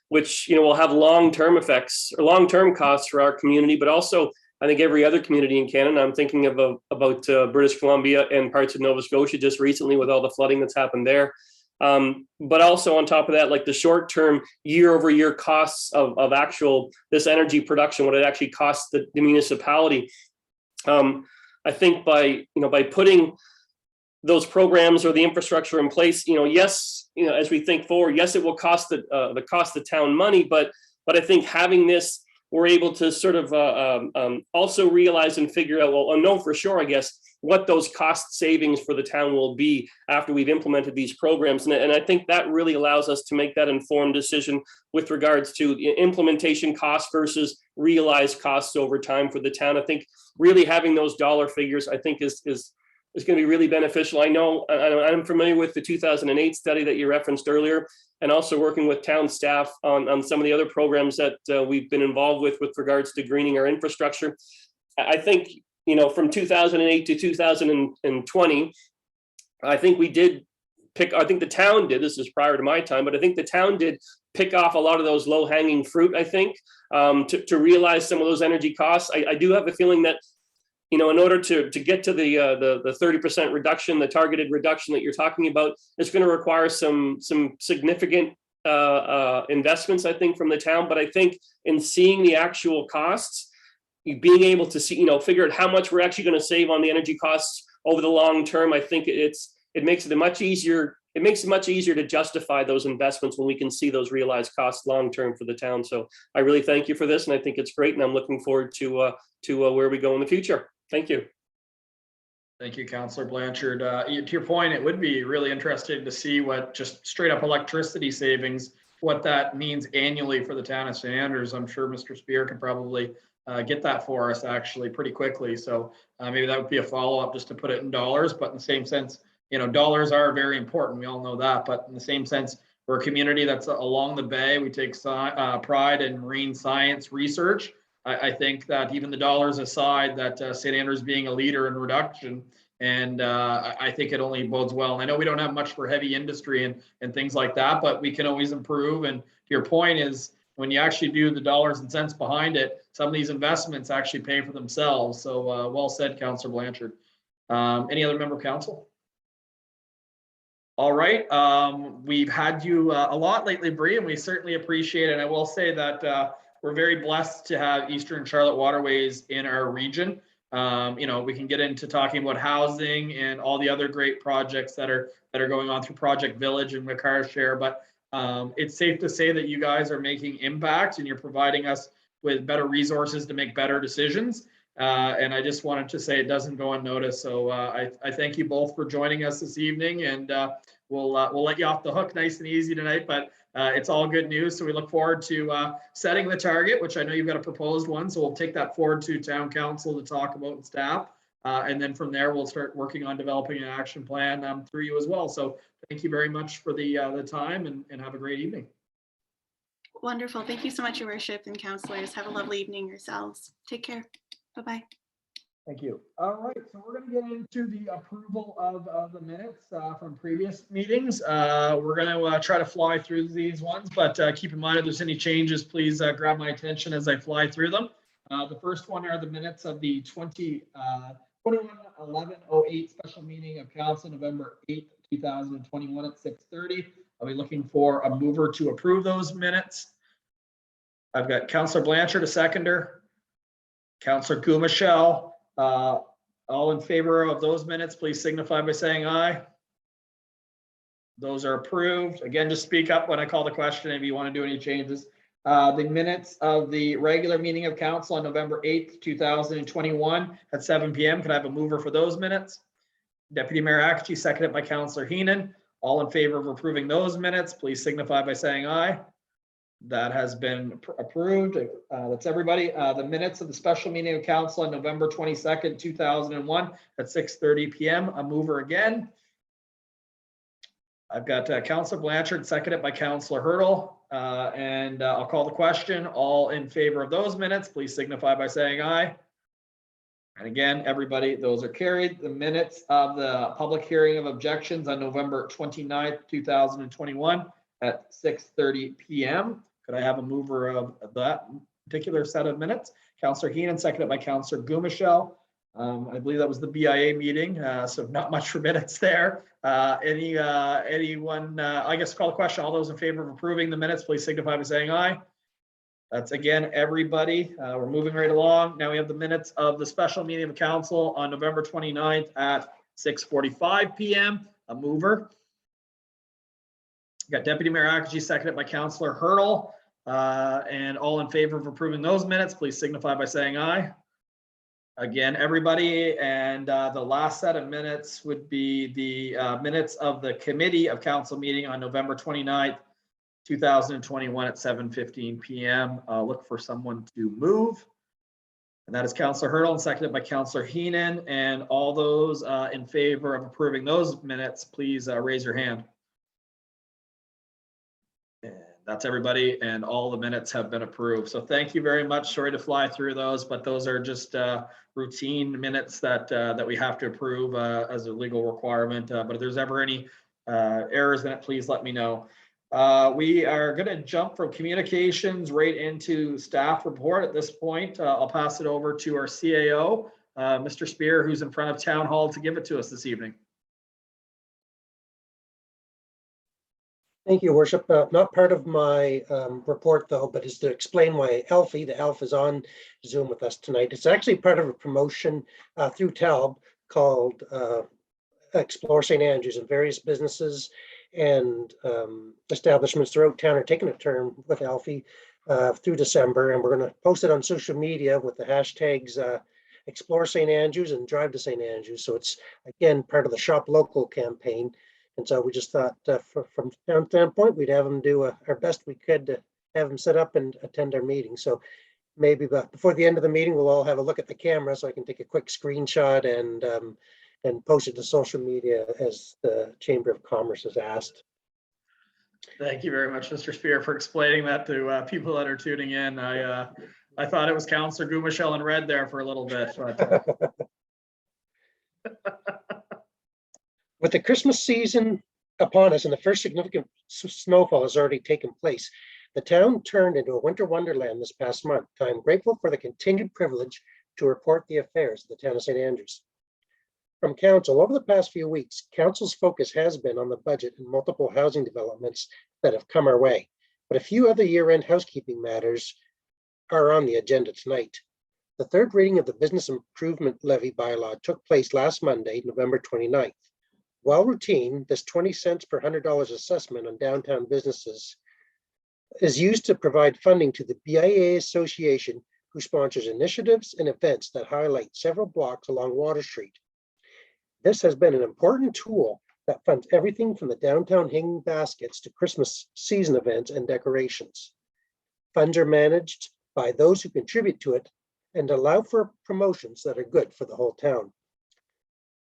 which will have long-term effects or long-term costs for our community, but also I think every other community in Canada. I'm thinking about British Columbia and parts of Nova Scotia just recently with all the flooding that's happened there. But also on top of that, like the short-term year-over-year costs of actual this energy production, what it actually costs the municipality. I think by putting those programs or the infrastructure in place, yes, as we think forward, yes, it will cost the town money, but I think having this, we're able to sort of also realize and figure out, well, know for sure, I guess, what those cost savings for the town will be after we've implemented these programs. And I think that really allows us to make that informed decision with regards to implementation costs versus realized costs over time for the town. I think really having those dollar figures, I think is going to be really beneficial. I know I'm familiar with the 2008 study that you referenced earlier, and also working with town staff on some of the other programs that we've been involved with regards to greening our infrastructure. I think, from 2008 to 2020, I think we did I think the town did, this is prior to my time, but I think the town did pick off a lot of those low hanging fruit, I think, to realize some of those energy costs. I do have a feeling that, in order to get to the 30% reduction, the targeted reduction that you're talking about, it's going to require some significant investments, I think, from the town. But I think in seeing the actual costs, being able to see, figure out how much we're actually going to save on the energy costs over the long term, I think it makes it much easier to justify those investments when we can see those realized costs long term for the town. So I really thank you for this, and I think it's great, and I'm looking forward to where we go in the future. Thank you. Thank you, Councillor Blanchard. To your point, it would be really interesting to see what just straight up electricity savings, what that means annually for the town of St. Andrews. I'm sure Mr. Spear can probably get that for us actually pretty quickly. So maybe that would be a follow-up just to put it in dollars, but in the same sense, dollars are very important. We all know that, but in the same sense, we're a community that's along the bay. We take pride in marine science research. I think that even the dollars aside, that St. Andrews being a leader in reduction, and I think it only bodes well. And I know we don't have much for heavy industry and things like that, but we can always improve. And to your point is, when you actually do the dollars and cents behind it, some of these investments actually pay for themselves. So well said, Councillor Blanchard. Any other member of council? All right, we've had you a lot lately, Bree, and we certainly appreciate it. And I will say that we're very blessed to have Eastern Charlotte Waterways in our region. We can get into talking about housing and all the other great projects that are going on through Project Village and Makar Share, but it's safe to say that you guys are making impact and you're providing us with better resources to make better decisions. And I just wanted to say it doesn't go unnoticed. So I thank you both for joining us this evening, and we'll let you off the hook nice and easy tonight, but it's all good news. So we look forward to setting the target, which I know you've got a proposed one. So we'll take that forward to town council to talk about and staff. And then from there, we'll start working on developing an action plan through you as well. So thank you very much for the time, and have a great evening. Wonderful. Thank you so much, Your Worship and councillors. Have a lovely evening yourselves. Take care. Bye-bye. Thank you. All right, so we're going to get into the approval of the minutes from previous meetings. We're going to try to fly through these ones, but keep in mind if there's any changes, please grab my attention as I fly through them. The first one are the minutes of the 21/11/08 special meeting of council, November 8th, 2021 at 6:30. I'll be looking for a mover to approve those minutes. I've got Councillor Blanchard, a seconder. Councillor Gumashell. All in favor of those minutes, please signify by saying aye. Those are approved. Again, just speak up when I call the question if you want to do any changes. The minutes of the regular meeting of council on November 8th, 2021 at 7 p.m. Can I have a mover for those minutes? Deputy Mayor Akachi, seconded by Councillor Heenan. All in favor of approving those minutes, please signify by saying aye. That has been approved. That's everybody. The minutes of the special meeting of council on November 22nd, 2001 at 6:30 p.m. A mover again. I've got Councillor Blanchard, seconded by Councillor Hurdle. And I'll call the question. All in favor of those minutes, please signify by saying aye. And again, everybody, those are carried. The minutes of the public hearing of objections on November 29th, 2021 at 6:30 p.m. Could I have a mover of that particular set of minutes? Councillor Heenan, seconded by Councillor Gumashell. I believe that was the BIA meeting, so not much for minutes there. Anyone, I guess call the question. All those in favor of approving the minutes, please signify by saying aye. That's again, everybody. We're moving right along. Now we have the minutes of the special meeting of council on November 29th at 6:45 p.m. A mover. Got Deputy Mayor Akaji, seconded by Councillor Hurdle. And all in favor of approving those minutes, please signify by saying aye. Again, everybody, and the last set of minutes would be the minutes of the committee of council meeting on November 29th, 2021 at 7:15 p.m. Look for someone to move. And that is Councillor Hurdle, and seconded by Councillor Heenan. And all those in favor of approving those minutes, please raise your hand. And that's everybody, and all the minutes have been approved. So thank you very much. Sorry to fly through those, but those are just routine minutes that that we have to approve as a legal requirement. But if there's ever any errors in it, please let me know. We are going to jump from communications right into staff report at this point. I'll pass it over to our CAO, Mr. Spear, who's in front of Town Hall to give it to us this evening. Thank you, Worship. Not part of my report, though, but is to explain why Alfie, the elf, is on Zoom with us tonight. It's actually part of a promotion through TALB called Explore St. Andrews, and various businesses and establishments throughout town are taking a turn with Alfie through December, and we're going to post it on social media with the hashtags Explore St. Andrews and Drive to St. Andrews. So it's, again, part of the Shop Local campaign. And so we just thought from town standpoint, we'd have them do our best we could to have them set up and attend our meeting. So maybe before the end of the meeting, we'll all have a look at the camera so I can take a quick screenshot and post it to social media as the Chamber of Commerce has asked. Thank you very much, Mr. Spear, for explaining that to people that are tuning in. I thought it was Councillor Gumashell in red there for a little bit. But, With the Christmas season upon us and the first significant snowfall has already taken place, the town turned into a winter wonderland this past month. I'm grateful for the continued privilege to report the affairs of the town of St. Andrews. From council, over the past few weeks, council's focus has been on the budget and multiple housing developments that have come our way. But a few other year-end housekeeping matters are on the agenda tonight. The third reading of the Business Improvement Levy bylaw took place last Monday, November 29th. While routine, this 20 cents per $100 assessment on downtown businesses is used to provide funding to the BIA Association, who sponsors initiatives and events that highlight several blocks along Water Street. This has been an important tool that funds everything from the downtown hanging baskets to Christmas season events and decorations. Funds are managed by those who contribute to it and allow for promotions that are good for the whole town.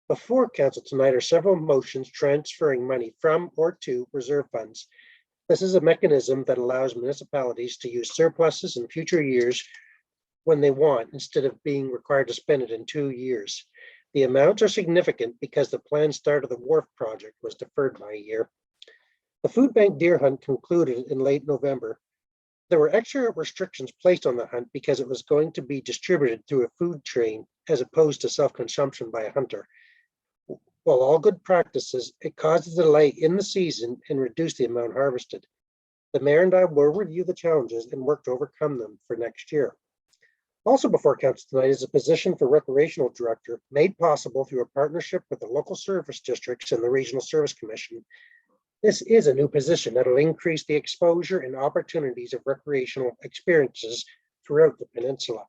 Before council tonight are several motions transferring money from or to reserve funds. This is a mechanism that allows municipalities to use surpluses in future years when they want, instead of being required to spend it in 2 years. The amounts are significant because the planned start of the wharf project was deferred by a year. The food bank deer hunt concluded in late November. There were extra restrictions placed on the hunt because it was going to be distributed through a food train as opposed to self-consumption by a hunter. While all good practices, it caused a delay in the season and reduced the amount harvested. The mayor and I will review the challenges and work to overcome them for next year. Also before council tonight is a position for Recreational Director, made possible through a partnership with the local service districts and the Regional Service Commission. This is a new position that will increase the exposure and opportunities of recreational experiences throughout the peninsula.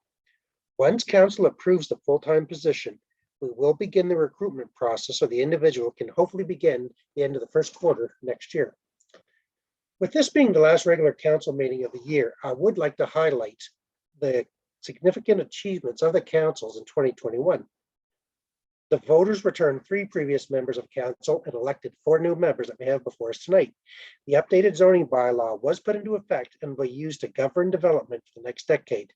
Once council approves the full-time position, we will begin the recruitment process so the individual can hopefully begin the end of the first quarter next year. With this being the last regular council meeting of the year, I would like to highlight the significant achievements of the councils in 2021. The voters returned 3 previous members of council and elected 4 new members that we have before us tonight. The updated zoning bylaw was put into effect and will be used to govern development for the next decade.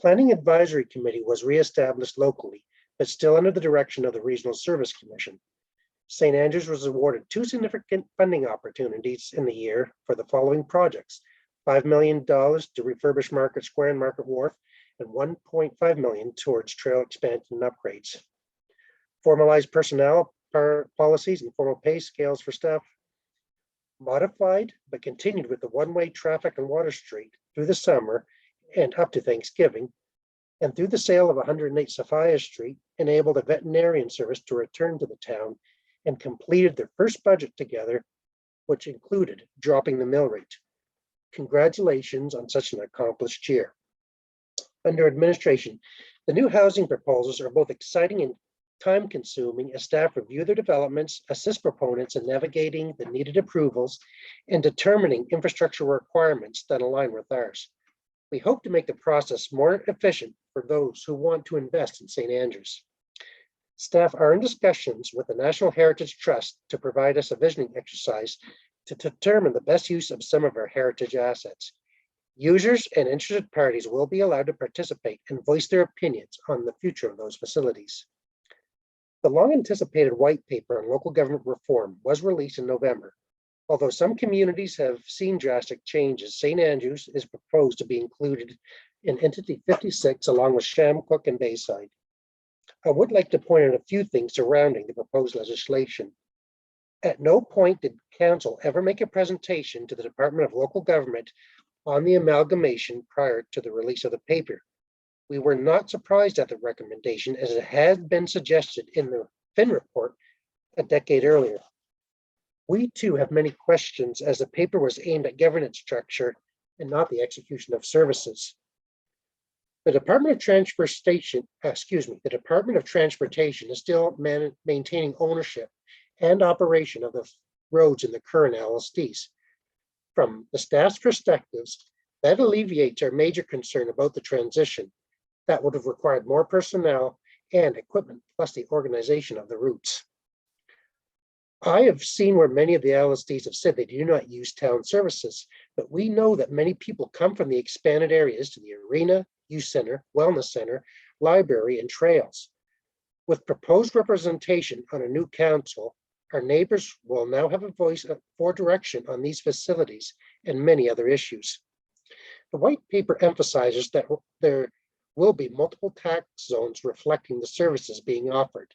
Planning Advisory Committee was reestablished locally, but still under the direction of the Regional Service Commission. St. Andrews was awarded 2 significant funding opportunities in the year for the following projects: $5 million to refurbish Market Square and Market Wharf, and 1.5 million towards trail expansion and upgrades. Formalized personnel policies and formal pay scales for staff. Modified but continued with the one-way traffic on Water Street through the summer and up to Thanksgiving, and through the sale of 108 Sophia Street, enabled a veterinarian service to return to the town and completed their first budget together, which included dropping the mill rate. Congratulations on such an accomplished year. Under administration, the new housing proposals are both exciting and time-consuming as staff review their developments, assist proponents in navigating the needed approvals, and determining infrastructure requirements that align with ours. We hope to make the process more efficient for those who want to invest in St. Andrews. Staff are in discussions with the National Heritage Trust to provide us a visioning exercise to determine the best use of some of our heritage assets. Users and interested parties will be allowed to participate and voice their opinions on the future of those facilities. The long-anticipated white paper on local government reform was released in November. Although some communities have seen drastic changes, St. Andrews is proposed to be included in Entity 56 along with Shamcook and Bayside. I would like to point out a few things surrounding the proposed legislation. At no point did Council ever make a presentation to the Department of Local Government on the amalgamation prior to the release of the paper. We were not surprised at the recommendation as it had been suggested in the Finn report a decade earlier. We too have many questions as the paper was aimed at governance structure and not the execution of services. The Department of Transportation is still maintaining ownership and operation of the roads in the current LSDs. From the staff's perspectives, that alleviates our major concern about the transition. That would have required more personnel and equipment, plus the organization of the routes. I have seen where many of the LSDs have said they do not use town services, but we know that many people come from the expanded areas to the arena, youth center, wellness center, library, and trails. With proposed representation on a new council, our neighbors will now have a voice for direction on these facilities and many other issues. The white paper emphasizes that there will be multiple tax zones reflecting the services being offered.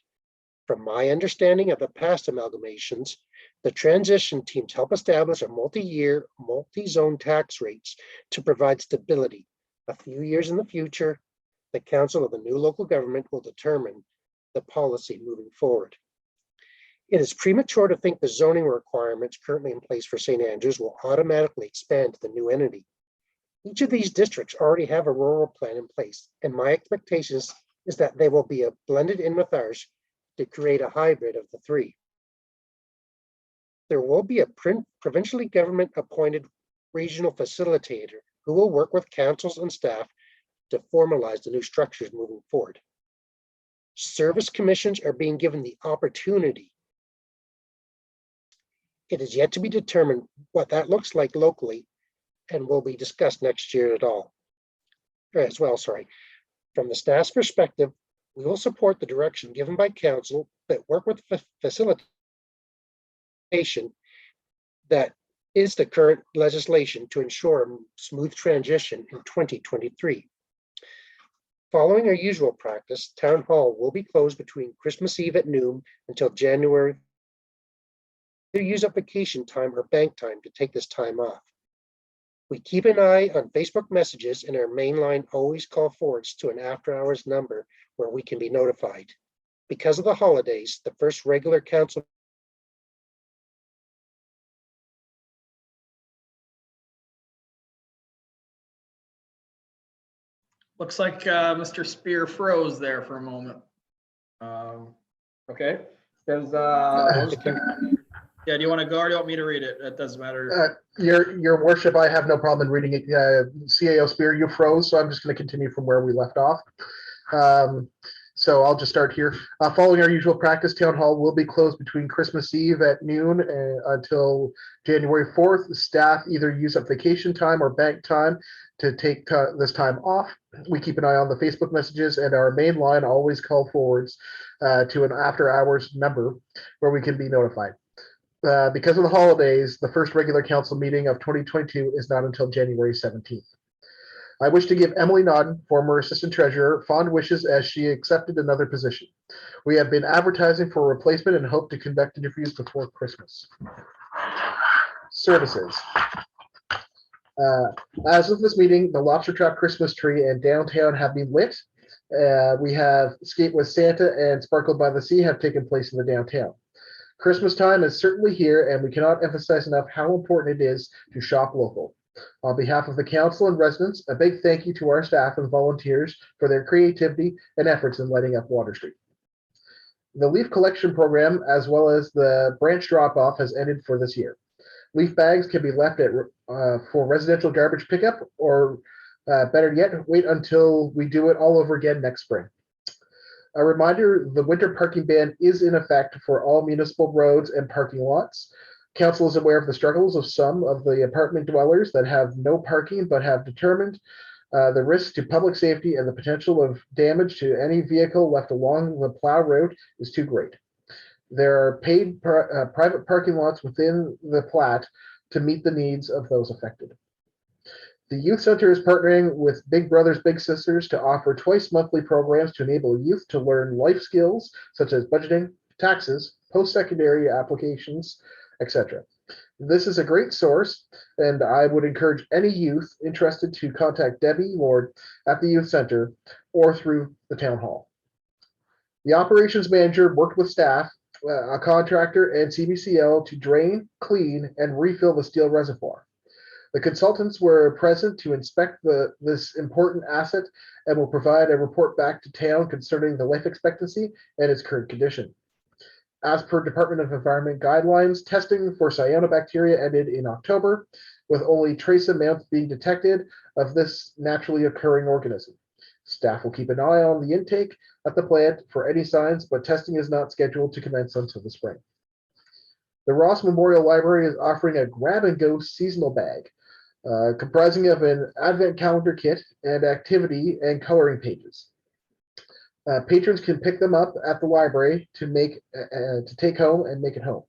From my understanding of the past amalgamations, the transition teams help establish a multi-year, multi-zone tax rates to provide stability. A few years in the future, the council of the new local government will determine the policy moving forward. It is premature to think the zoning requirements currently in place for St. Andrews will automatically expand to the new entity. Each of these districts already have a rural plan in place, and my expectations is that they will be blended in with ours to create a hybrid of the three. There will be a provincially government appointed regional facilitator who will work with councils and staff to formalize the new structures moving forward. Service commissions are being given the opportunity. It is yet to be determined what that looks like locally and will be discussed next year as well. From the staff's perspective, we will support the direction given by council, but work with facilitation that is the current legislation to ensure a smooth transition in 2023. Following our usual practice, Town Hall will be closed between Christmas Eve at noon until January. Either use up vacation time or bank time to take this time off. We keep an eye on Facebook messages, and our main line always call forwards to an after hours number where we can be notified. Because of the holidays, the first regular council Looks like Mr. Spear froze there for a moment. Okay, does yeah, do you want to go or do you want me to read it? It doesn't matter. Your worship, I have no problem in reading it. CAO Spear, you froze, so I'm just going to continue from where we left off. So I'll just start here. Following our usual practice, Town Hall will be closed between Christmas Eve at noon until January 4th. The staff either use up vacation time or bank time to take this time off. We keep an eye on the Facebook messages, and our main line always call forwards to an after hours number where we can be notified. Because of the holidays, the first regular council meeting of 2022 is not until January 17th. I wish to give Emily Nodden, former Assistant Treasurer, fond wishes as she accepted another position. We have been advertising for a replacement and hope to conduct interviews before Christmas. Services. As of this meeting, the Lobster Trap Christmas tree and downtown have been lit. We have Skate with Santa and Sparkle by the Sea have taken place in the downtown. Christmas time is certainly here, and we cannot emphasize enough how important it is to shop local. On behalf of the council and residents, a big thank you to our staff and volunteers for their creativity and efforts in lighting up Water Street. The leaf collection program, as well as the branch drop-off, has ended for this year. Leaf bags can be left at for residential garbage pickup, or better yet, wait until we do it all over again next spring. A reminder, the winter parking ban is in effect for all municipal roads and parking lots. Council is aware of the struggles of some of the apartment dwellers that have no parking, but have determined the risk to public safety and the potential of damage to any vehicle left along the plow route is too great. There are paid private parking lots within the plat to meet the needs of those affected. The Youth Center is partnering with Big Brothers Big Sisters to offer twice monthly programs to enable youth to learn life skills such as budgeting, taxes, post-secondary applications, etc. This is a great source, and I would encourage any youth interested to contact Debbie Lord at the Youth Center or through the town hall. The operations manager worked with staff, a contractor, and CBCL to drain, clean, and refill the steel reservoir. The consultants were present to inspect this important asset and will provide a report back to town concerning the life expectancy and its current condition. As per Department of Environment guidelines, testing for cyanobacteria ended in October, with only trace amounts being detected of this naturally occurring organism. Staff will keep an eye on the intake at the plant for any signs, but testing is not scheduled to commence until the spring. The Ross Memorial Library is offering a grab-and-go seasonal bag, comprising of an advent calendar kit and activity and coloring pages. Patrons can pick them up at the library to take home and make it home.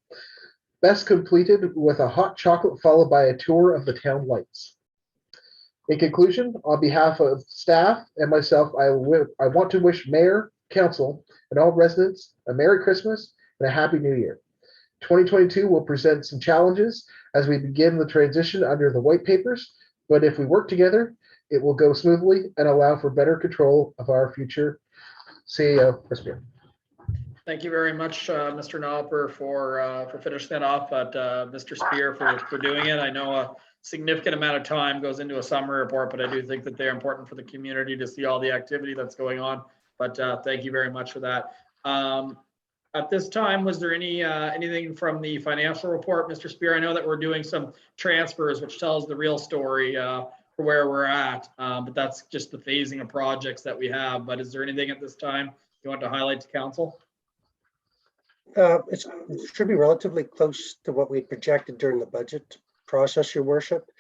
Best completed with a hot chocolate followed by a tour of the town lights. In conclusion, on behalf of staff and myself, I want to wish Mayor, Council, and all residents a Merry Christmas and a Happy New Year. 2022 will present some challenges as we begin the transition under the white papers, but if we work together, it will go smoothly and allow for better control of our future. CEO, Chris Beer. Thank you very much, Mr. Nopper, for finishing that off, but Mr. Spear for doing it. I know a significant amount of time goes into a summary report, but I do think that they're important for the community to see all the activity that's going on. But thank you very much for that. At this time, was there anything from the financial report, Mr. Spear? I know that we're doing some transfers, which tells the real story for where we're at, but that's just the phasing of projects that we have. But is there anything at this time you want to highlight to council? It should be relatively close to what we projected during the budget process, Your Worship.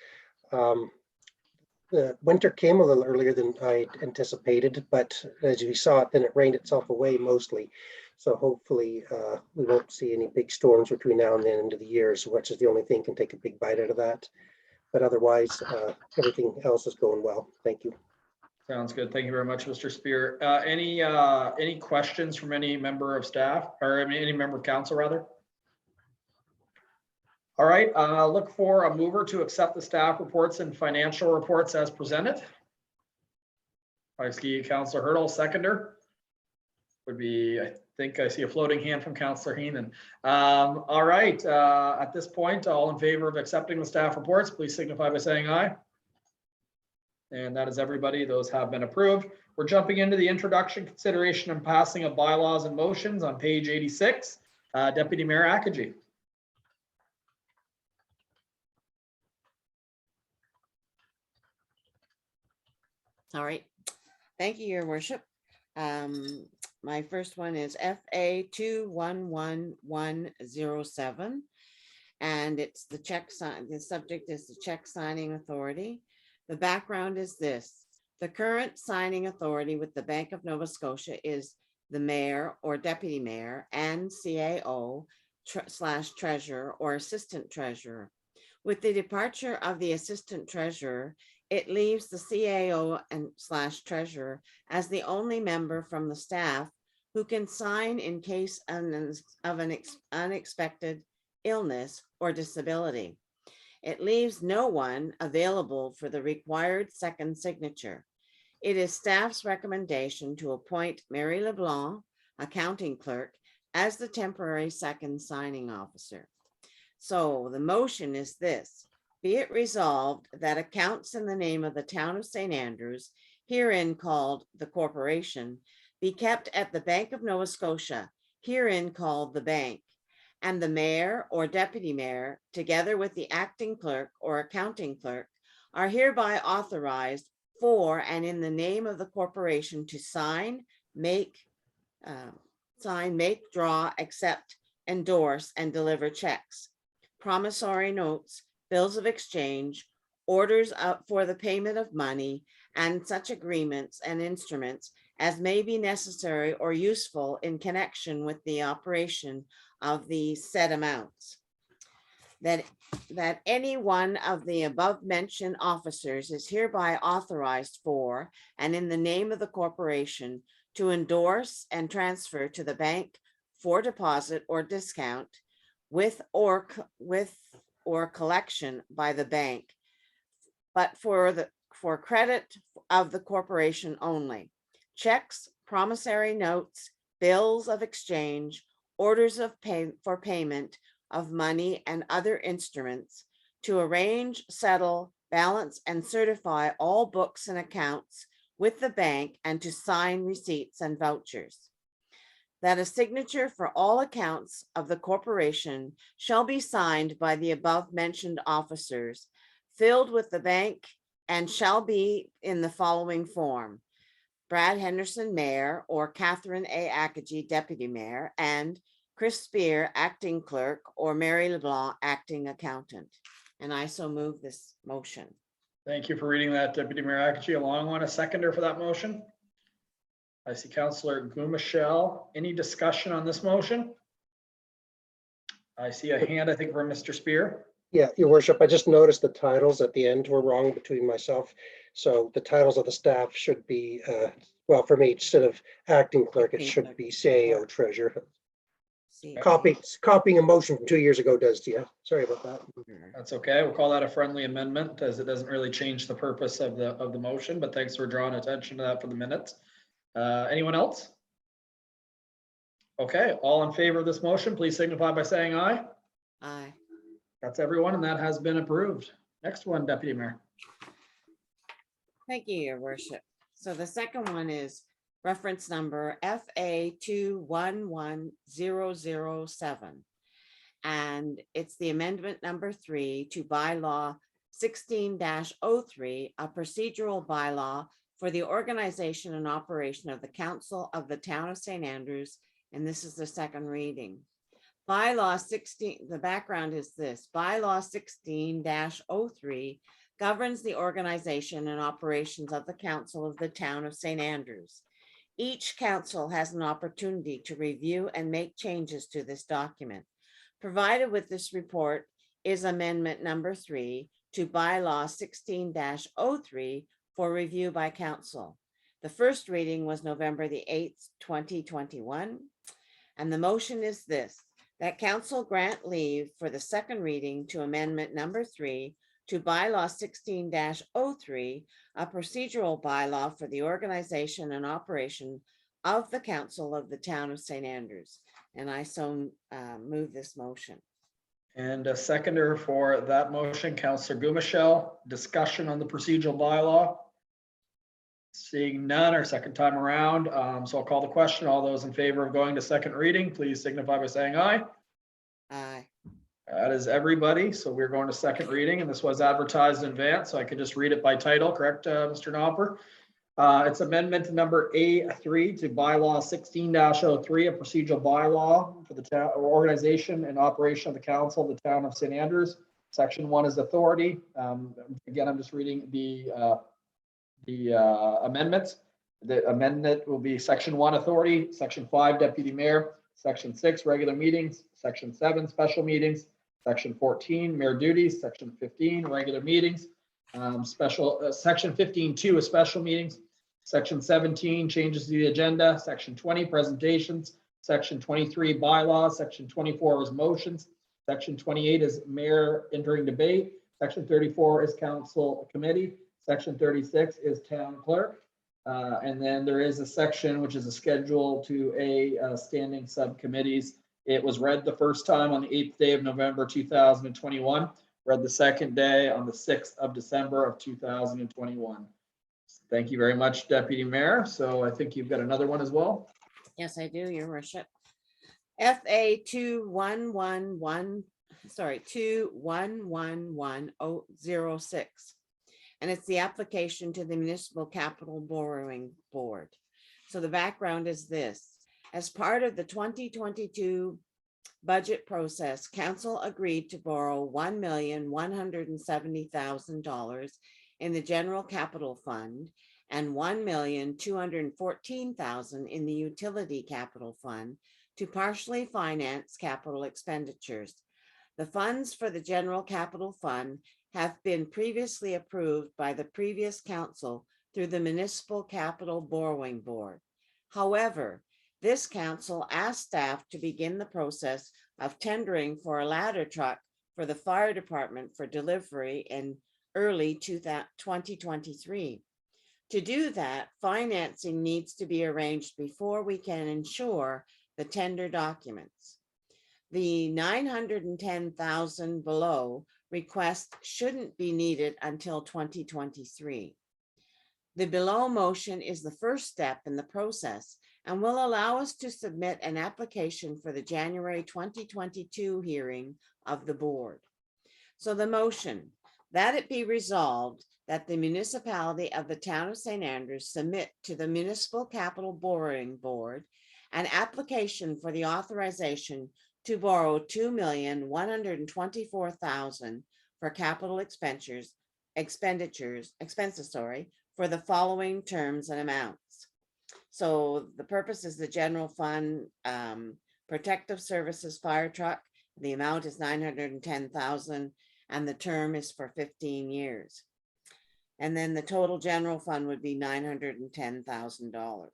The winter came a little earlier than I anticipated, but as you saw it, then it rained itself away mostly. So hopefully we won't see any big storms between now and the end of the year, so which is the only thing can take a big bite out of that. But otherwise, everything else is going well. Thank you. Sounds good. Thank you very much, Mr. Spear. Any questions from any member of staff, or any member of council rather? All right, look for a mover to accept the staff reports and financial reports as presented. I see Councillor Hurdle, seconder. Would be, I think I see a floating hand from Councillor Heenan. All right, at this point, all in favor of accepting the staff reports, please signify by saying aye. And that is everybody. Those have been approved. We're jumping into the introduction, consideration, and passing of bylaws and motions on page 86. Deputy Mayor Acadgy. All right. Thank you, Your Worship. My first one is FA 211107, and it's the check sign. The subject is the check signing authority. The background is this: the current signing authority with the Bank of Nova Scotia is the mayor or deputy mayor and CAO / treasurer or assistant treasurer. With the departure of the assistant treasurer, It leaves the CAO and / treasurer as the only member from the staff who can sign in case of an unexpected illness or disability. It leaves no one available for the required second signature. It is staff's recommendation to appoint Mary LeBlanc, accounting clerk, as the temporary second signing officer. So the motion is this: be it resolved that accounts in the name of the town of St. Andrews, herein called the corporation, be kept at the Bank of Nova Scotia, herein called the bank, and the mayor or deputy mayor, together with the acting clerk or accounting clerk, are hereby authorized for and in the name of the corporation to sign, make, draw, accept, endorse, and deliver checks, promissory notes, bills of exchange, orders for the payment of money, and such agreements and instruments as may be necessary or useful in connection with the operation of the said amounts. That any one of the above mentioned officers is hereby authorized for and in the name of the corporation to endorse and transfer to the bank for deposit or discount with or collection by the bank, but for credit of the corporation only, checks, promissory notes, bills of exchange, orders of for payment of money and other instruments, to arrange, settle, balance, and certify all books and accounts with the bank, and to sign receipts and vouchers. That a signature for all accounts of the corporation shall be signed by the above mentioned officers, filled with the bank, and shall be in the following form: Brad Henderson, Mayor, or Catherine A. Akagi, Deputy Mayor, and Chris Spear, Acting Clerk, or Mary LeBlanc, Acting Accountant. And I so move this motion. Thank you for reading that, Deputy Mayor Akachi. Along one, a seconder for that motion. I see Councillor Gumashell. Any discussion on this motion? I see a hand, I think, from Mr. Spear. Yeah, Your Worship, I just noticed the titles at the end were wrong between myself. So the titles of the staff should be, well, for me, instead of acting clerk, it should be CAO treasurer. Copying a motion from 2 years ago does, yeah. Sorry about that. That's okay. We'll call that a friendly amendment, as it doesn't really change the purpose of the motion, but thanks for drawing attention to that for the minutes. Anyone else? Okay, all in favor of this motion, please signify by saying aye. Aye. That's everyone, and that has been approved. Next one, Deputy Mayor. Thank you, Your Worship. So the second one is reference number FA 211007. And it's the amendment number 3 to bylaw 16-03, a procedural bylaw for the organization and operation of the Council of the Town of St. Andrews. And this is the second reading. Bylaw 16, the background is this: bylaw 16-03 governs the organization and operations of the Council of the Town of St. Andrews. Each council has an opportunity to review and make changes to this document. Provided with this report is amendment number 3 to bylaw 16-03 for review by council. The first reading was November the 8th, 2021. And the motion is this: that council grant leave for the second reading to amendment number 3 to bylaw 16-03, a procedural bylaw for the organization and operation of the Council of the Town of St. Andrews. And I so move this motion. And a seconder for that motion, Councillor Gumashell. Discussion on the procedural bylaw. Seeing none, our second time around. So I'll call the question. All those in favor of going to second reading, please signify by saying aye. Aye. That is everybody. So we're going to second reading, and this was advertised in advance, so I could just read it by title, correct, Mr. Knopper? It's amendment number A3 to bylaw 16-03, a procedural bylaw for the town organization and operation of the Council of the Town of St. Andrews. Section 1 is authority. Again, I'm just reading the amendments. The amendment will be section 1 authority, section 5 deputy mayor, section 6 regular meetings, section 7 special meetings, section 14 mayor duties, section 15 regular meetings, Section 15.2 is special meetings. Section 17, changes to the agenda. Section 20, presentations. Section 23, bylaws. Section 24 is motions. Section 28 is mayor entering debate. Section 34 is council committee. Section 36 is town clerk. And then there is a section which is a schedule to standing subcommittees. It was read the first time on the 8th day of November 2021, read the second day on the 6th of December of 2021. Thank you very much, Deputy Mayor. So I think you've got another one as well. Yes, I do, Your Worship. FA 211106. And it's the application to the Municipal Capital Borrowing Board. So the background is this. As part of the 2022 budget process, council agreed to borrow $1,170,000 in the General Capital Fund and $1,214,000 in the Utility Capital Fund to partially finance capital expenditures. The funds for the General Capital Fund have been previously approved by the previous council through the Municipal Capital Borrowing Board. However, this council asked staff to begin the process of tendering for a ladder truck for the fire department for delivery in early 2023. To do that, financing needs to be arranged before we can ensure the tender documents. The $910,000 below request shouldn't be needed until 2023. The below motion is the first step in the process and will allow us to submit an application for the January 2022 hearing of the board. So the motion, that it be resolved that the municipality of the town of St. Andrews submit to the Municipal Capital Borrowing Board an application for the authorization to borrow $2,124,000 for capital expenses, for the following terms and amounts. So the purpose is the general fund, protective services fire truck. The amount is $910,000 and the term is for 15 years. And then the total general fund would be $910,000.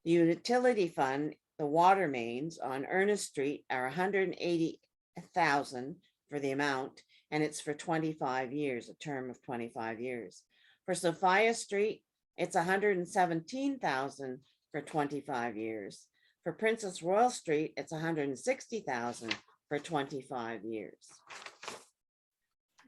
The utility fund, the water mains on Ernest Street are $180,000 for the amount, and it's for 25 years, a term of 25 years. For Sophia Street, it's $117,000 for 25 years. For Princess Royal Street, it's $160,000 for 25 years.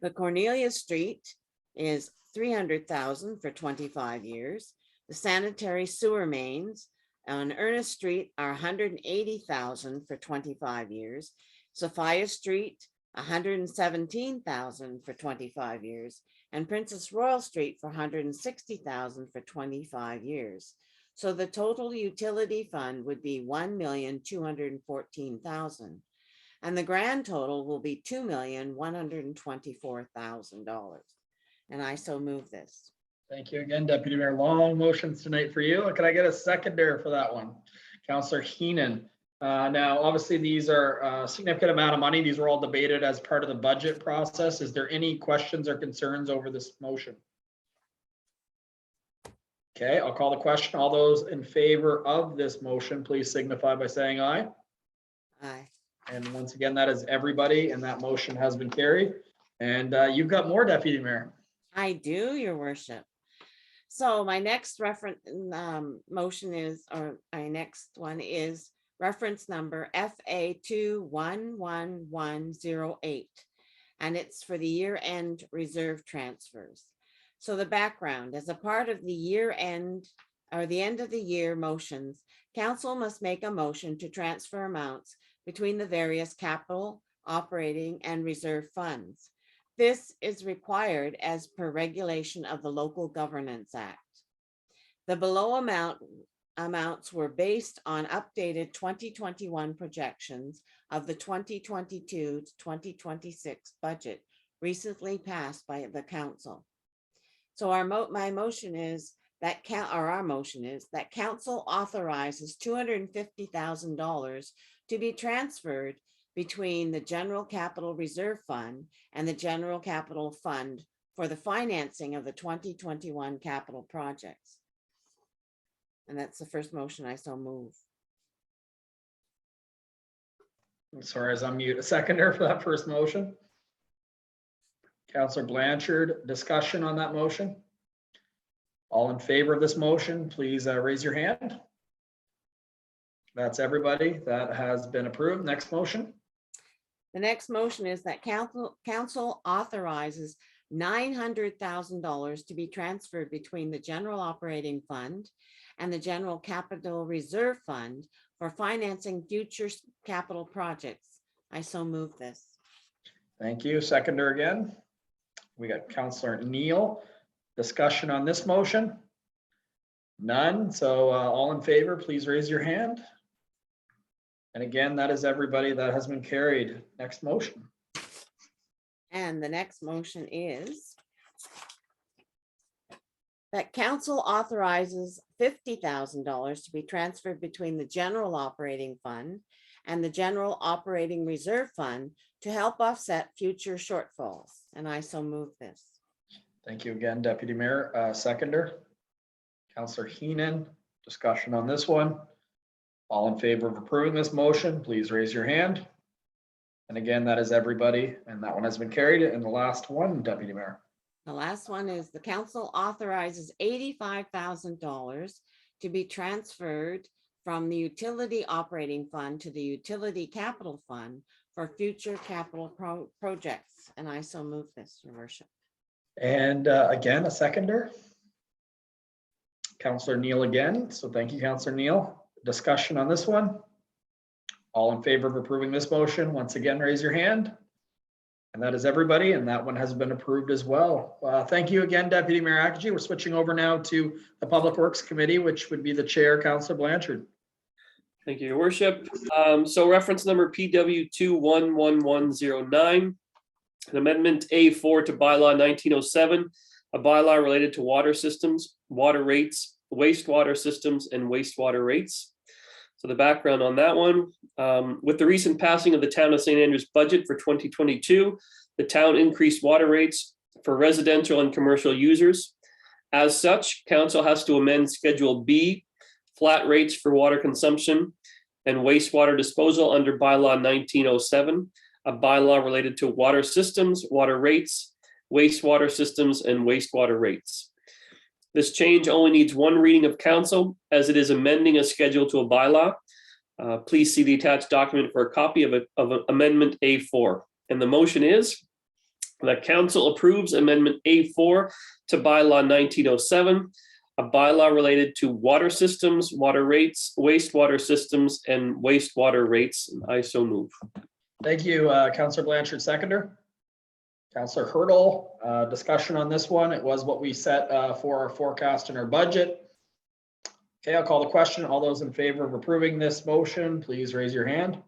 The Cornelia Street is $300,000 for 25 years. The sanitary sewer mains on Ernest Street are $180,000 for 25 years. Sophia Street, $117,000 for 25 years, and Princess Royal Street for $160,000 for 25 years. So the total utility fund would be $1,214,000. And the grand total will be $2,124,000. And I so move this. Thank you again, Deputy Mayor. Long motions tonight for you. Can I get a seconder for that one? Councillor Heenan. Now, obviously, these are a significant amount of money. These were all debated as part of the budget process. Is there any questions or concerns over this motion? Okay, I'll call the question. All those in favor of this motion, please signify by saying aye. Aye. And once again, that is everybody, and that motion has been carried. And you've got more, Deputy Mayor. I do, Your Worship. So my next reference motion is, or my next one is reference number FA 211108, and it's for the year-end reserve transfers. So the background, as a part of the year-end or the end of the year motions, council must make a motion to transfer amounts between the various capital, operating, and reserve funds. This is required as per regulation of the Local Governance Act. The below amounts were based on updated 2021 projections of the 2022 to 2026 budget recently passed by the council. So our motion is that council authorizes $250,000 to be transferred between the General Capital Reserve Fund and the General Capital Fund for the financing of the 2021 capital projects. And that's the first motion. I so move. Sorry, as I'm mute, a seconder for that first motion. Councillor Blanchard, discussion on that motion? All in favor of this motion, please raise your hand. That's everybody. That has been approved. Next motion. The next motion is that council authorizes $900,000 to be transferred between the general operating fund and the general capital reserve fund for financing future capital projects. I so move this. Thank you. Seconder again. We got Councillor Neal. Discussion on this motion? None. So all in favor, please raise your hand. And again, that is everybody. That has been carried. Next motion. And the next motion is that council authorizes $50,000 to be transferred between the general operating fund and the general operating reserve fund to help offset future shortfalls. And I so move this. Thank you again, Deputy Mayor. Seconder. Councillor Heenan. Discussion on this one. All in favor of approving this motion, please raise your hand. And again, that is everybody, and that one has been carried. And the last one, Deputy Mayor. The last one is the council authorizes $85,000 to be transferred from the utility operating fund to the utility capital fund for future capital projects. And I so move this, Your Worship. And again, a seconder. Councillor Neal again. So thank you, Councillor Neal. Discussion on this one? All in favor of approving this motion, once again, raise your hand. And that is everybody, and that one has been approved as well. Thank you again, Deputy Mayor Akaji. We're switching over now to the Public Works Committee, which would be the chair, Councillor Blanchard. Thank you, Your Worship. So reference number PW 211109, an amendment A4 to bylaw 1907, a bylaw related to water systems, water rates, wastewater systems, and wastewater rates. So the background on that one, with the recent passing of the town of St. Andrews budget for 2022, the town increased water rates for residential and commercial users. As such, council has to amend Schedule B, flat rates for water consumption and wastewater disposal under bylaw 1907, a bylaw related to water systems, water rates, wastewater systems, and wastewater rates. This change only needs one reading of council as it is amending a schedule to a bylaw. Please see the attached document for a copy of amendment A4. And the motion is that council approves amendment A4 to bylaw 1907, a bylaw related to water systems, water rates, wastewater systems, and wastewater rates. I so move. Thank you, Councillor Blanchard, seconder. Councillor Hurdle, discussion on this one. It was what we set for our forecast in our budget. Okay, I'll call the question. All those in favor of approving this motion, please raise your hand.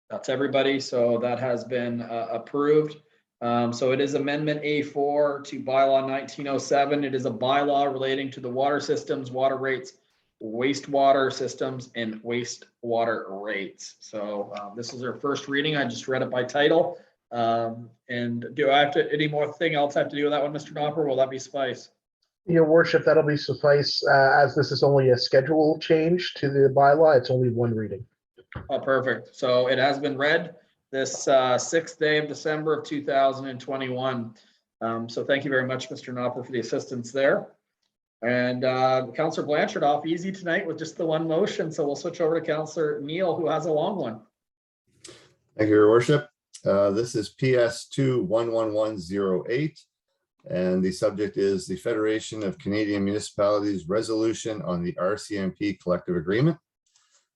That's everybody. So that has been approved. So it is amendment A4 to bylaw 1907. It is a bylaw relating to the water systems, water rates, wastewater systems, and wastewater rates. So this is our first reading. I just read it by title. And do I have to, any more thing else I have to do with that one, Mr. Knopper? Will that be suffice? Your worship, that'll be suffice, as this is only a schedule change to the bylaw. It's only one reading. Oh, perfect. So it has been read this 6th day of December of 2021. So thank you very much, Mr. Knopper, for the assistance there. And Councillor Blanchard off easy tonight with just the one motion. So we'll switch over to Councillor Neal, who has a long one. Thank you, Your Worship. This is PS 211108, and the subject is the Federation of Canadian Municipalities resolution on the RCMP collective agreement.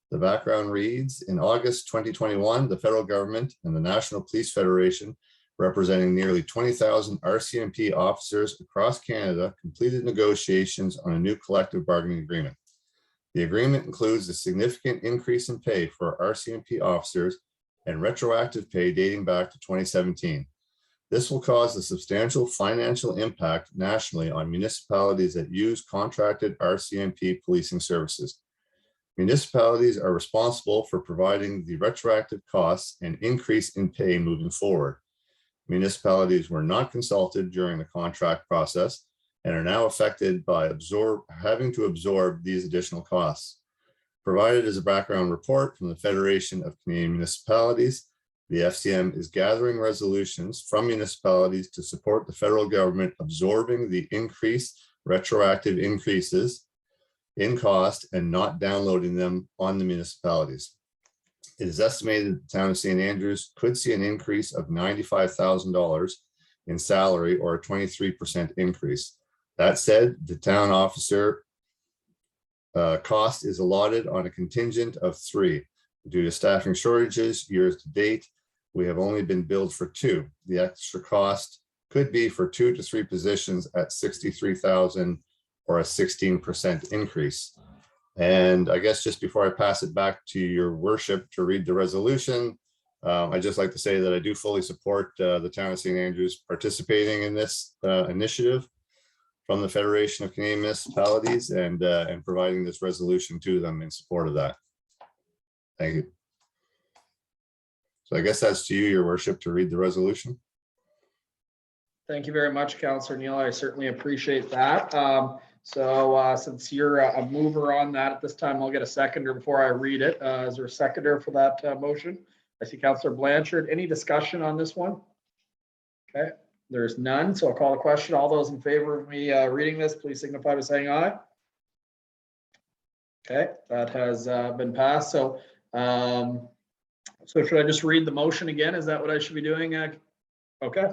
The background reads, in August 2021, the federal government and the National Police Federation, representing nearly 20,000 RCMP officers across Canada, completed negotiations on a new collective bargaining agreement. The agreement includes a significant increase in pay for RCMP officers and retroactive pay dating back to 2017. This will cause a substantial financial impact nationally on municipalities that use contracted RCMP policing services. Municipalities are responsible for providing the retroactive costs and increase in pay moving forward. municipalities were not consulted during the contract process and are now affected by having to absorb these additional costs. Provided as a background report from the Federation of Canadian Municipalities, the FCM is gathering resolutions from municipalities to support the federal government absorbing the increased retroactive increases in cost and not downloading them on the municipalities. It is estimated that the town of St. Andrews could see an increase of $95,000 in salary or a 23% increase. That said, the town officer cost is allotted on a contingent of 3. Due to staffing shortages years to date, we have only been billed for 2. The extra cost could be for 2 to 3 positions at $63,000 or a 16% increase. And I guess just before I pass it back to your worship to read the resolution, I'd just like to say that I do fully support the town of St. Andrews participating in this initiative from the Federation of Canadian Municipalities and providing this resolution to them in support of that. Thank you. So I guess that's to you, your worship, to read the resolution. Thank you very much, Councillor Neal. I certainly appreciate that. Since you're a mover on that at this time, I'll get a seconder before I read it. Is there a seconder for that motion? I see Councillor Blanchard. Any discussion on this one? Okay, there's none. So I'll call the question. All those in favor of me reading this, please signify by saying aye. Okay, that has been passed. So should I just read the motion again? Is that what I should be doing? Okay.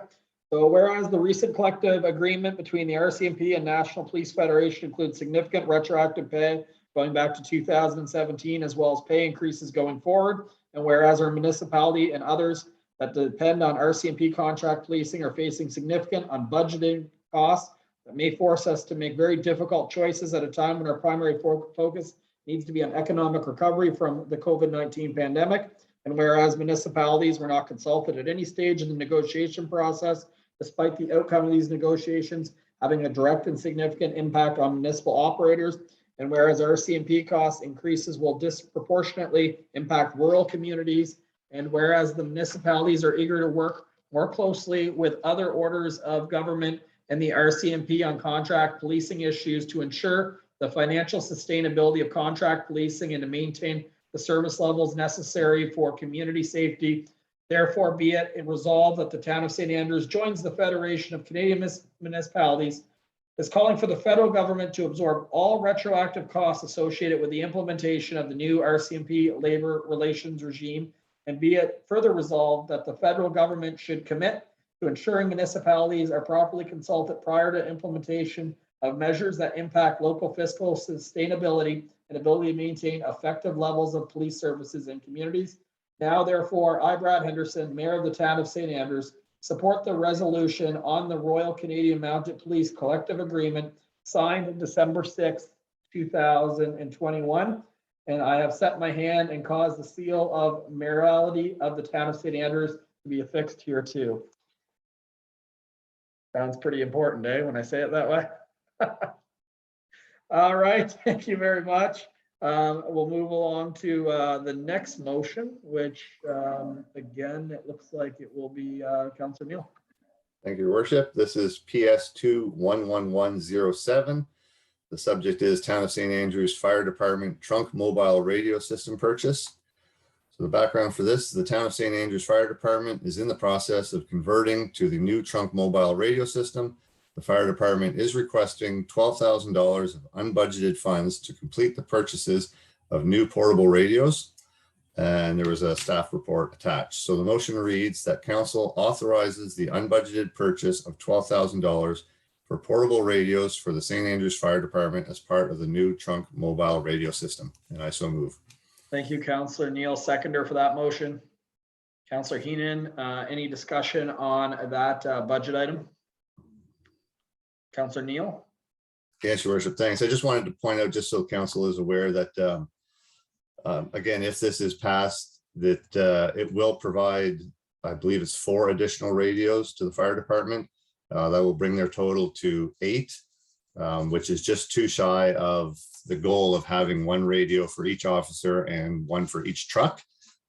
So whereas the recent collective agreement between the RCMP and National Police Federation includes significant retroactive pay going back to 2017, as well as pay increases going forward. And whereas our municipality and others that depend on RCMP contract policing are facing significant unbudgeted costs that may force us to make very difficult choices at a time when our primary focus needs to be on economic recovery from the COVID-19 pandemic. And whereas municipalities were not consulted at any stage in the negotiation process, despite the outcome of these negotiations having a direct and significant impact on municipal operators, and whereas RCMP cost increases will disproportionately impact rural communities, and whereas the municipalities are eager to work more closely with other orders of government and the RCMP on contract policing issues to ensure the financial sustainability of contract policing and to maintain the service levels necessary for community safety. Therefore, be it resolved that the town of St. Andrews joins the Federation of Canadian Municipalities is calling for the federal government to absorb all retroactive costs associated with the implementation of the new RCMP labor relations regime, and be it further resolved that the federal government should commit to ensuring municipalities are properly consulted prior to implementation of measures that impact local fiscal sustainability and ability to maintain effective levels of police services in communities. Now, therefore, I, Brad Henderson, Mayor of the town of St. Andrews, support the resolution on the Royal Canadian Mounted Police Collective Agreement signed on December 6, 2021. And I have set my hand and caused the seal of mayoralty of the town of St. Andrews to be affixed here too. Sounds pretty important, eh, when I say it that way? All right, thank you very much. We'll move along to the next motion, which again, it looks like it will be Councillor Neal. Thank you, your worship. This is PS 211107. The subject is Town of St. Andrews Fire Department Trunk Mobile Radio System purchase. So the background for this, the Town of St. Andrews Fire Department is in the process of converting to the new trunk mobile radio system. The fire department is requesting $12,000 of unbudgeted funds to complete the purchases of new portable radios. And there was a staff report attached. So the motion reads that council authorizes the unbudgeted purchase of $12,000 for portable radios for the St. Andrews Fire Department as part of the new trunk mobile radio system. And I so move. Thank you, Councillor Neal. Seconder for that motion. Councillor Heenan, any discussion on that budget item? Councillor Neal. Yes, your worship, thanks. I just wanted to point out, just so council is aware, that again, if this is passed, that it will provide, I believe it's 4 additional radios to the fire department. That will bring their total to 8, which is just too shy of the goal of having 1 radio for each officer and 1 for each truck.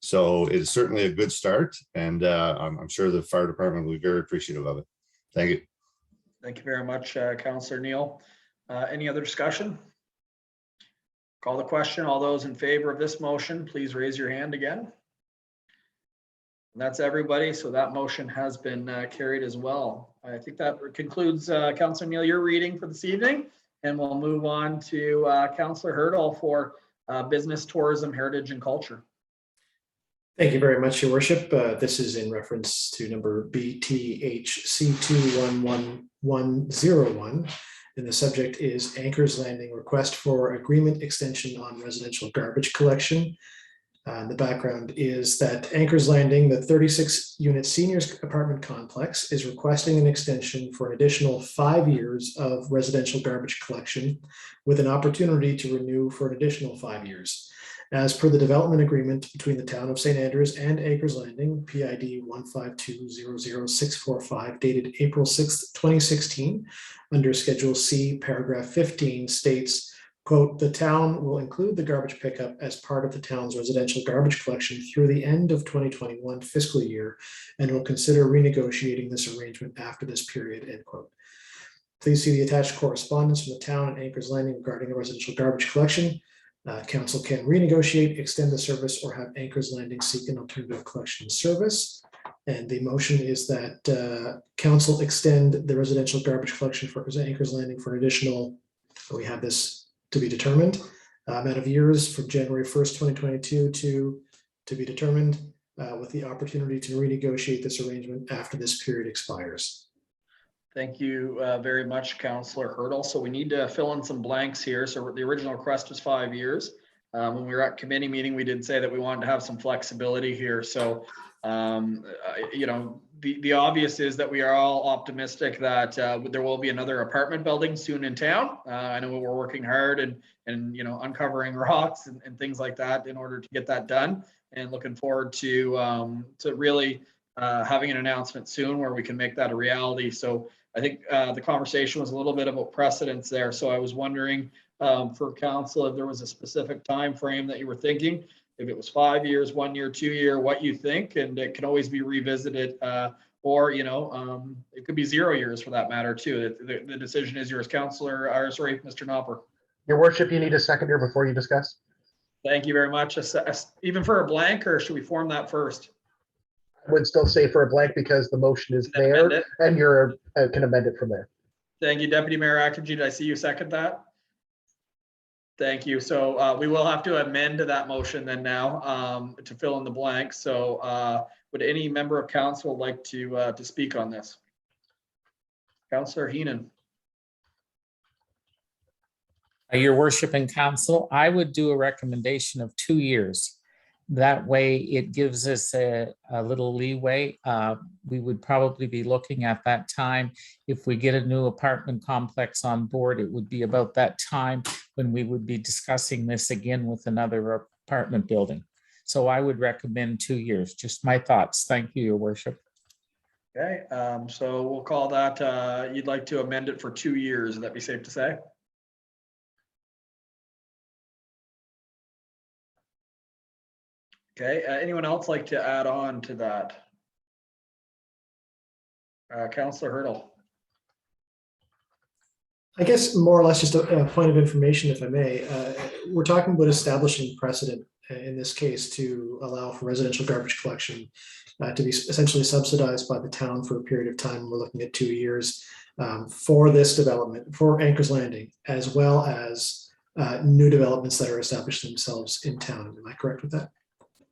So it is certainly a good start, and I'm sure the fire department will be very appreciative of it. Thank you. Thank you very much, Councillor Neil. Any other discussion? Call the question. All those in favor of this motion, please raise your hand again. And that's everybody. So that motion has been carried as well. I think that concludes Councillor Neil, your reading for this evening. And we'll move on to Councillor Hurdle for business, tourism, heritage, and culture. Thank you very much, Your Worship. This is in reference to number BTHC 211101. And the subject is Anchors Landing request for agreement extension on residential garbage collection. The background is that Anchors Landing, the 36-unit seniors apartment complex, is requesting an extension for an additional 5 years of residential garbage collection with an opportunity to renew for an additional 5 years. As per the development agreement between the town of St. Andrews and Anchors Landing, PID 152-00645, dated April 6th, 2016, under Schedule C, paragraph 15 states, quote, "The town will include the garbage pickup as part of the town's residential garbage collection through the end of 2021 fiscal year and will consider renegotiating this arrangement after this period," end quote. Please see the attached correspondence from the town and Anchors Landing regarding the residential garbage collection. Council can renegotiate, extend the service, or have Anchors Landing seek an alternative collection service. And the motion is that council extend the residential garbage collection for Anchors Landing for an additional, we have this to be determined, amount of years from January 1st, 2022 to be determined, with the opportunity to renegotiate this arrangement after this period expires. Thank you very much, Councillor Hurdle. So we need to fill in some blanks here. So the original request was 5 years. When we were at committee meeting, we did say that we wanted to have some flexibility here. So, you know, the obvious is that we are all optimistic that there will be another apartment building soon in town. I know we're working hard and you know, uncovering rocks and things like that in order to get that done, and looking forward to really having an announcement soon where we can make that a reality. So I think the conversation was a little bit about precedence there. So I was wondering for council if there was a specific time frame that you were thinking, if it was 5 years, 1 year, 2 year, what you think, and it can always be revisited, or you know, it could be 0 years for that matter too. The decision is yours, Councillor. Sorry, Mr. Knopper. Your Worship, you need a second here before you discuss. Thank you very much. Even for a blank, or should we form that first? I would still say for a blank because the motion is there and you're can amend it from there. Thank you, Deputy Mayor Akinji. Did I see you second that? Thank you. So we will have to amend that motion then now to fill in the blank. So would any member of council like to speak on this? Councillor Heenan. Your Worship and Council, I would do a recommendation of 2 years. That way it gives us a little leeway. We would probably be looking at that time. If we get a new apartment complex on board, it would be about that time when we would be discussing this again with another apartment building. So I would recommend 2 years, just my thoughts. Thank you, Your Worship. Okay, so we'll call that, you'd like to amend it for 2 years. Would that be safe to say? Okay, anyone else like to add on to that? Councillor Hurdle. I guess more or less just a point of information, if I may. We're talking about establishing precedent in this case to allow for residential garbage collection to be essentially subsidized by the town for a period of time. We're looking at 2 years for this development, for Anchors Landing, as well as new developments that are established themselves in town. Am I correct with that?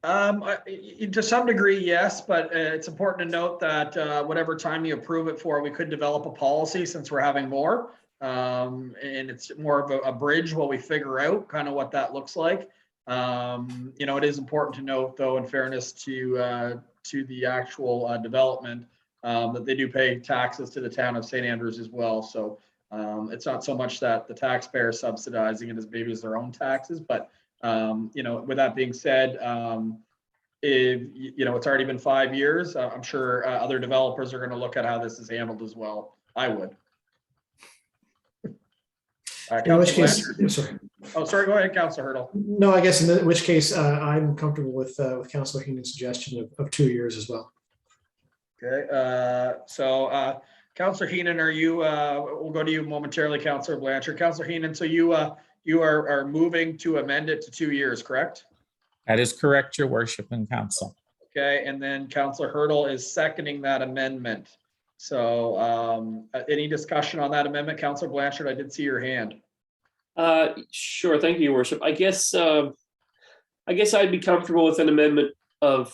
To some degree, yes, but it's important to note that whatever time you approve it for, we could develop a policy since we're having more. And it's more of a bridge while we figure out kind of what that looks like. You know, it is important to note, though, in fairness to the actual development, that they do pay taxes to the town of St. Andrews as well. So it's not so much that the taxpayer is subsidizing it as maybe as their own taxes, but you know, with that being said, if you know, it's already been 5 years, I'm sure other developers are going to look at how this is handled as well. I would. In which case, sorry. Oh, sorry, go ahead, Councilor Hurdle. No, I guess in which case, I'm comfortable with Councilor Heenan's suggestion of 2 years as well. Okay, Councilor Heenan, are you, we'll go to you momentarily, Councilor Blanchard. Councilor Heenan, so you are moving to amend it to 2 years, correct? That is correct, your worship and council. Okay, and then Councilor Hurdle is seconding that amendment. So any discussion on that amendment? Councilor Blanchard, I did see your hand. Sure, thank you, your worship. I guess I'd be comfortable with an amendment of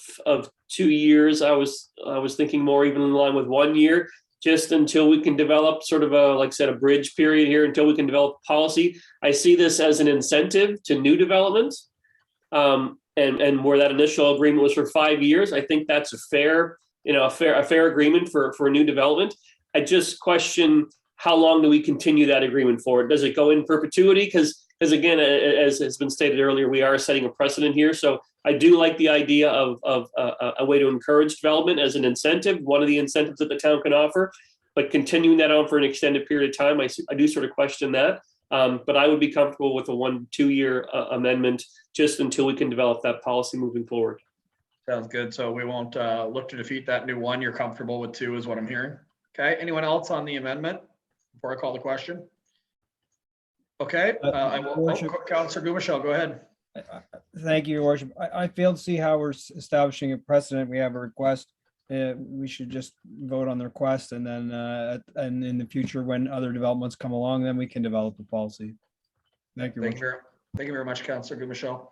2 years. I was thinking more even in line with 1 year, just until we can develop sort of a, like I said, a bridge period here until we can develop policy. I see this as an incentive to new development. And where that initial agreement was for 5 years, I think that's a fair agreement for a new development. I just question, how long do we continue that agreement for? Does it go in perpetuity? Because again, as has been stated earlier, we are setting a precedent here. So I do like the idea of a way to encourage development as an incentive, one of the incentives that the town can offer, but continuing that on for an extended period of time, I do sort of question that. But I would be comfortable with a 1-2 year amendment just until we can develop that policy moving forward. Sounds good. So we won't look to defeat that new 1. You're comfortable with 2 is what I'm hearing. Okay, anyone else on the amendment before I call the question? Okay, I will, Councilor Gumashell, go ahead. Thank you, Your Worship. I fail to see how we're establishing a precedent. We have a request. We should just vote on the request, and then and in the future, when other developments come along, then we can develop a policy. Thank you. Thank you very much, Councilor Gumashell.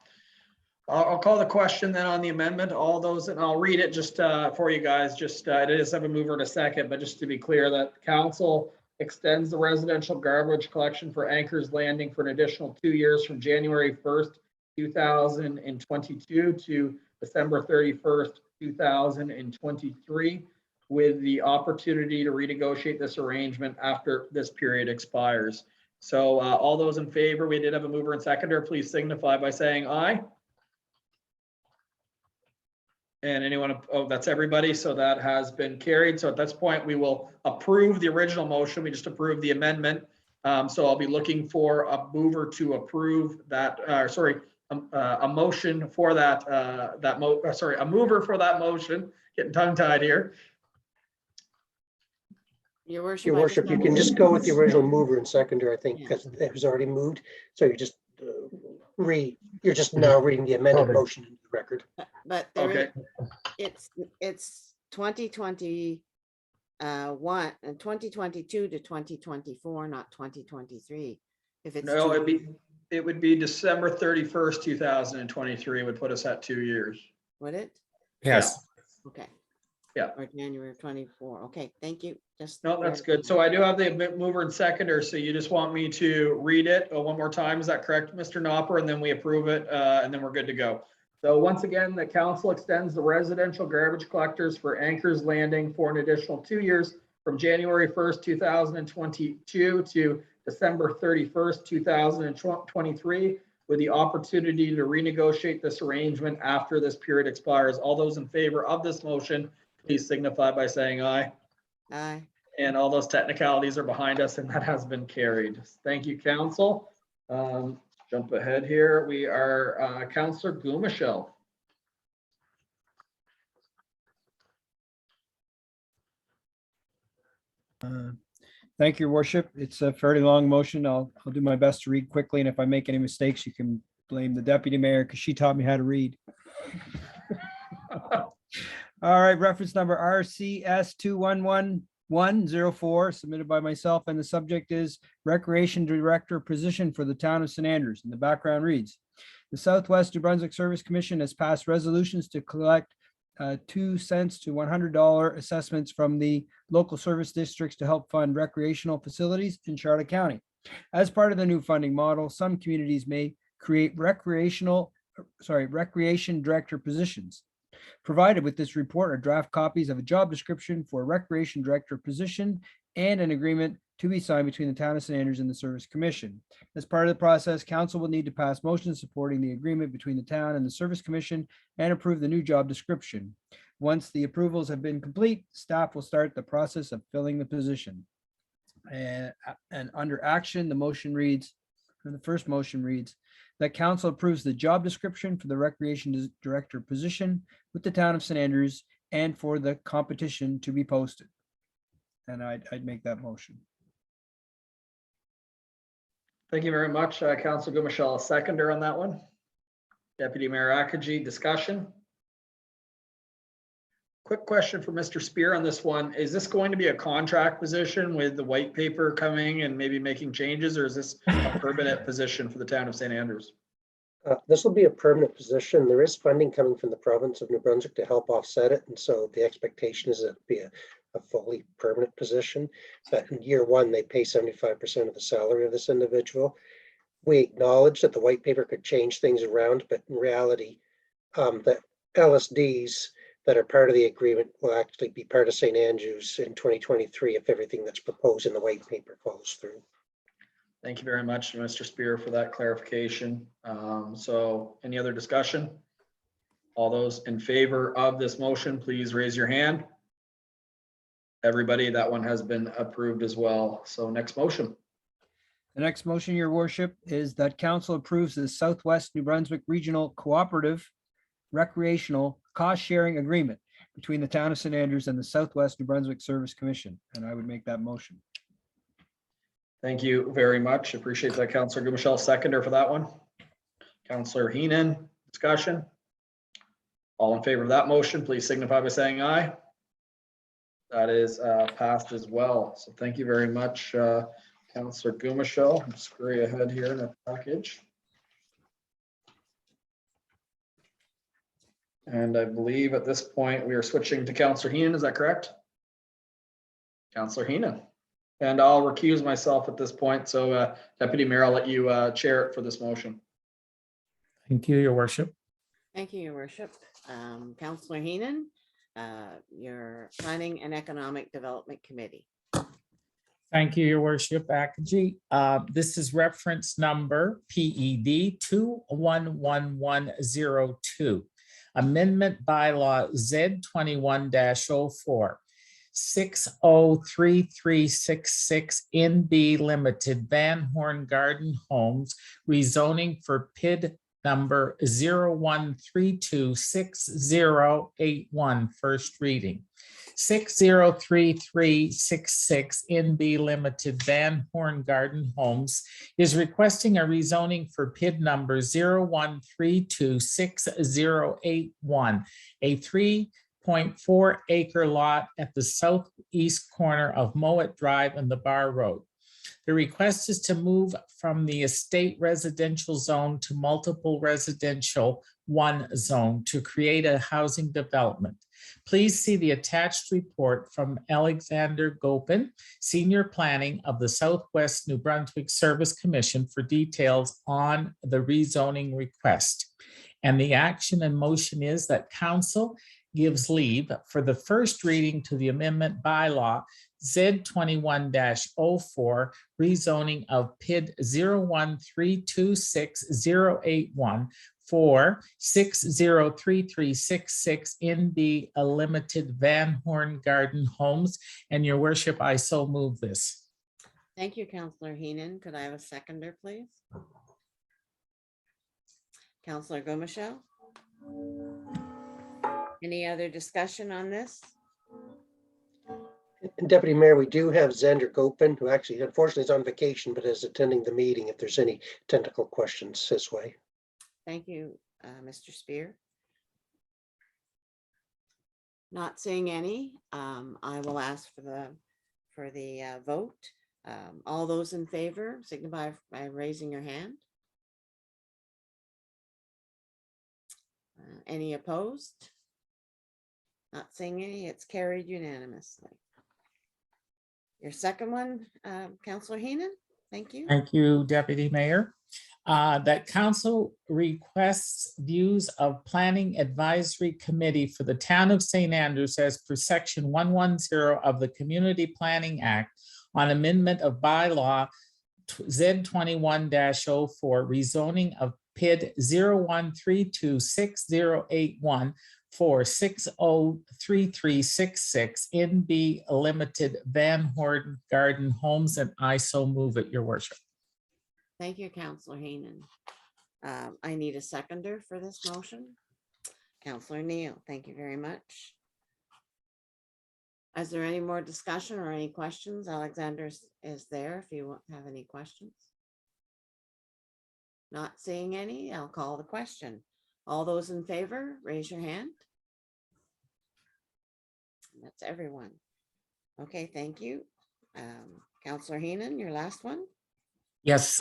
I'll call the question then on the amendment. All those, and I'll read it just for you guys. Just it is have a mover in a second, but just to be clear, that council extends the residential garbage collection for Anchor's Landing for an additional 2 years from January 1st, 2022 to December 31st, 2023, with the opportunity to renegotiate this arrangement after this period expires. So all those in favor, we did have a mover and seconder, please signify by saying aye. And anyone, oh, that's everybody. So that has been carried. So at this point, we will approve the original motion. We just approved the amendment. So I'll be looking for a mover to approve that, a motion for that, a mover for that motion. Getting tongue tied here. Your worship. Your worship, you can just go with the original mover and seconder, I think, because it was already moved. So you just you're just now reading the amended motion into the record. But there it's 2021 and 2022 to 2024, not 2023. If it's no, it would be December 31st, 2023 would put us at 2 years. Would it? Yes. Yeah. Okay. Yeah. Or January 24. Okay, thank you. Just no, that's good. So I do have the mover and seconder. So you just want me to read it one more time. Is that correct, Mr. Knopper? And then we approve it and then we're good to go. So once again, the council extends the residential garbage collectors for Anchor's Landing for an additional 2 years from January 1st, 2022 to December 31st, 2023, with the opportunity to renegotiate this arrangement after this period expires. All those in favor of this motion, please signify by saying aye. Aye. And all those technicalities are behind us, and that has been carried. Thank you, council. Jump ahead here. We are Councilor Gumashell. Thank you, Your Worship. It's a fairly long motion. I'll do my best to read quickly, and if I make any mistakes, you can blame the deputy mayor because she taught me how to read. All right, reference number RCS 211104, submitted by myself, and the subject is Recreation Director position for the town of St. Andrews. And the background reads, the Southwest New Brunswick Service Commission has passed resolutions to collect 2 cents to $100 assessments from the local service districts to help fund recreational facilities in Charlotte County. As part of the new funding model, some communities may create recreation director positions. Provided with this report are draft copies of a job description for a recreation director position and an agreement to be signed between the town of St. Andrews and the Service Commission. As part of the process, council will need to pass motions supporting the agreement between the town and the Service Commission and approve the new job description. Once the approvals have been complete, staff will start the process of filling the position. And under action, the motion reads, And the first motion reads that council approves the job description for the Recreation Director position with the town of St. Andrews and for the competition to be posted. And I'd make that motion. Thank you very much, Councilor Gumashall, a seconder on that one. Deputy Mayor Akaji, discussion. Quick question for Mr. Spear on this one. Is this going to be a contract position with the white paper coming and maybe making changes, or is this a permanent position for the town of St. Andrews? This will be a permanent position. There is funding coming from the province of New Brunswick to help offset it. And so the expectation is that it'll be a fully permanent position. But in year one, they pay 75% of the salary of this individual. We acknowledge that the white paper could change things around, but in reality, the LSDs that are part of the agreement will actually be part of St. Andrews in 2023 if everything that's proposed in the white paper follows through. Thank you very much, Mr. Spear, for that clarification. So any other discussion? All those in favor of this motion, please raise your hand. Everybody, that one has been approved as well. So next motion. The next motion, your worship, is that council approves the Southwest New Brunswick Regional Cooperative Recreational Cost Sharing Agreement between the town of St. Andrews and the Southwest New Brunswick Service Commission. And I would make that motion. Thank you very much. Appreciate that, Councilor Gumashall, seconder for that one. Councilor Heenan, discussion. All in favor of that motion, please signify by saying aye. That is passed as well. So thank you very much, Councilor Gumashall. I'm scurry ahead here in the package. And I believe at this point we are switching to Councilor Heenan. Is that correct? Councilor Heenan. And I'll recuse myself at this point. So Deputy Mayor, I'll let you chair it for this motion. Thank you, your worship. Thank you, your worship. Councillor Heenan, your Planning and Economic Development Committee. Thank you, your worship, Akaji. This is reference number PED 211102. Amendment bylaw Z21-04. 603366 NB Limited Van Horne Garden Homes rezoning for PID number 01326081, first reading. 603366 NB Limited Van Horne Garden Homes is requesting a rezoning for PID number 01326081, a 3.4 acre lot at the southeast corner of Mowat Drive and the Bar Road. The request is to move from the estate residential zone to multiple residential 1 zone to create a housing development. Please see the attached report from Alexander Gopin, Senior Planning of the Southwest New Brunswick Service Commission for details on the rezoning request. And the action and motion is that council gives leave for the first reading to the amendment bylaw Z21-04, rezoning of PID 01326081 for 603366 NB a Limited Van Horne Garden Homes. And your worship, I so move this. Thank you, Councillor Heenan. Could I have a seconder, please? Councillor Gumashall. Any other discussion on this? And Deputy Mayor, we do have Xander Gopin, who actually unfortunately is on vacation, but is attending the meeting if there's any technical questions his way. Thank you, Mr. Spear. Not seeing any, I will ask for the vote. All those in favor signify by raising your hand. Any opposed? Not seeing any, it's carried unanimously. Your second one, Councillor Heenan, thank you. Thank you, Deputy Mayor. That council requests views of Planning Advisory Committee for the town of St. Andrews as per section 110 of the Community Planning Act on amendment of bylaw Z21-04, rezoning of PID 01326081 for 603366 NB Limited Van Horne Garden Homes, and I so move it, your worship. Thank you, Councillor Heenan. I need a seconder for this motion. Councillor Neil, thank you very much. Is there any more discussion or any questions? Alexander is there if you have any questions. Not seeing any, I'll call the question. All those in favor, raise your hand. That's everyone. Okay, thank you. Councillor Heenan, your last one. Yes,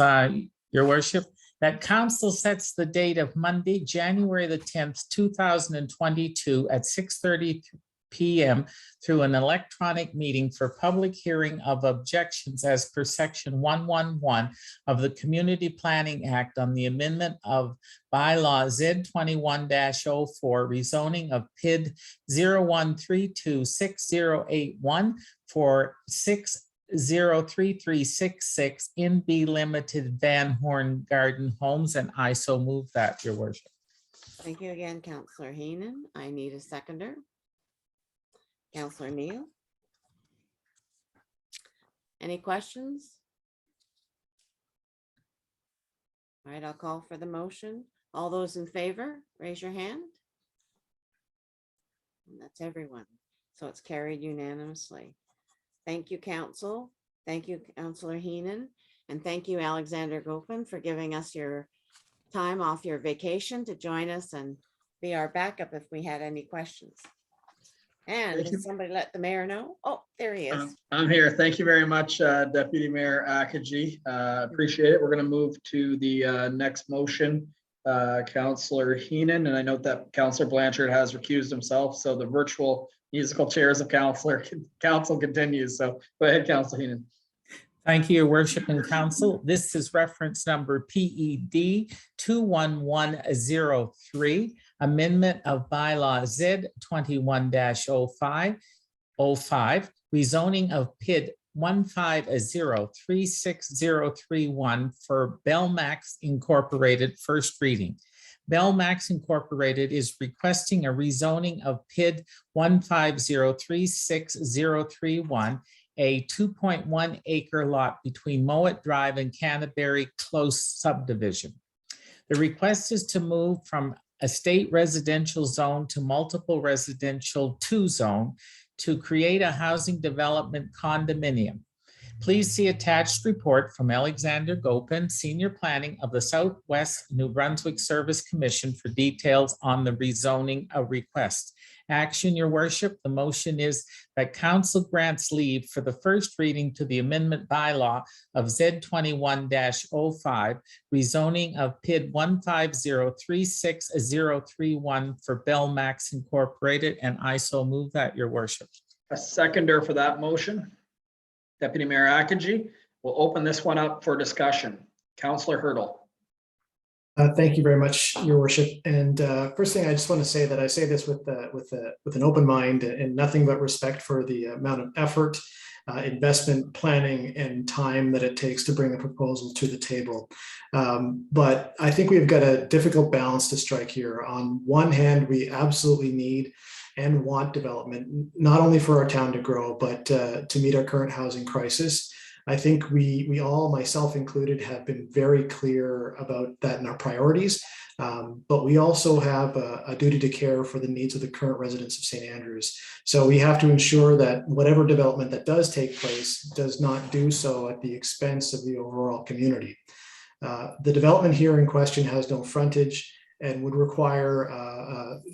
Your Worship, that council sets the date of Monday, January the 10th, 2022 at 6:30 p.m. through an electronic meeting for public hearing of objections as per section 111 of the Community Planning Act on the amendment of bylaw Z21-04 rezoning of PID 01326081 for 603366 in B Limited Van Horne Garden Homes, and I so move that, Your Worship. Thank you again, Councillor Heenan. I need a seconder. Councillor Neil. Any questions? All right, I'll call for the motion. All those in favor, raise your hand. And that's everyone. So it's carried unanimously. Thank you, Council. Thank you, Councillor Heenan. And thank you, Alexander Gopin, for giving us your time off your vacation to join us and be our backup if we had any questions. And Thank you. does somebody let the mayor know? Oh, there he is. I'm here. Thank you very much, Deputy Mayor Akaji. Appreciate it. We're going to move to the next motion. Councillor Heenan, and I note that Councillor Blanchard has recused himself, so the virtual musical chairs of council continues. So go ahead, Councillor Heenan. Thank you, Your Worship and Council. This is reference number PED 21103, amendment of bylaw Z21-05, rezoning of PID 150-36031 for Belmax Incorporated, first reading. Belmax Incorporated is requesting a rezoning of PID 150-36031, a 2.1 acre lot between Mowat Drive and Canterbury Close subdivision. The request is to move from a state residential zone to multiple residential 2 zone to create a housing development condominium. Please see attached report from Alexander Gopin, Senior Planning of the Southwest New Brunswick Service Commission for details on the rezoning of request. Action, Your Worship. The motion is that council grants leave for the first reading to the amendment bylaw of Z21-05, rezoning of PID 150-36031 for Belmax Incorporated, and I so move that, Your Worship. A seconder for that motion. Deputy Mayor Akaji. We'll open this one up for discussion. Councillor Hurdle. Thank you very much, Your Worship. And first thing, I just want to say that I say this with an open mind and nothing but respect for the amount of effort, investment, planning, and time that it takes to bring a proposal to the table. But I think we've got a difficult balance to strike here. On one hand, we absolutely need and want development, not only for our town to grow, but to meet our current housing crisis. I think we all, myself included, have been very clear about that in our priorities, but we also have a duty to care for the needs of the current residents of St. Andrews. So we have to ensure that whatever development that does take place does not do so at the expense of the overall community. The development here in question has no frontage and would require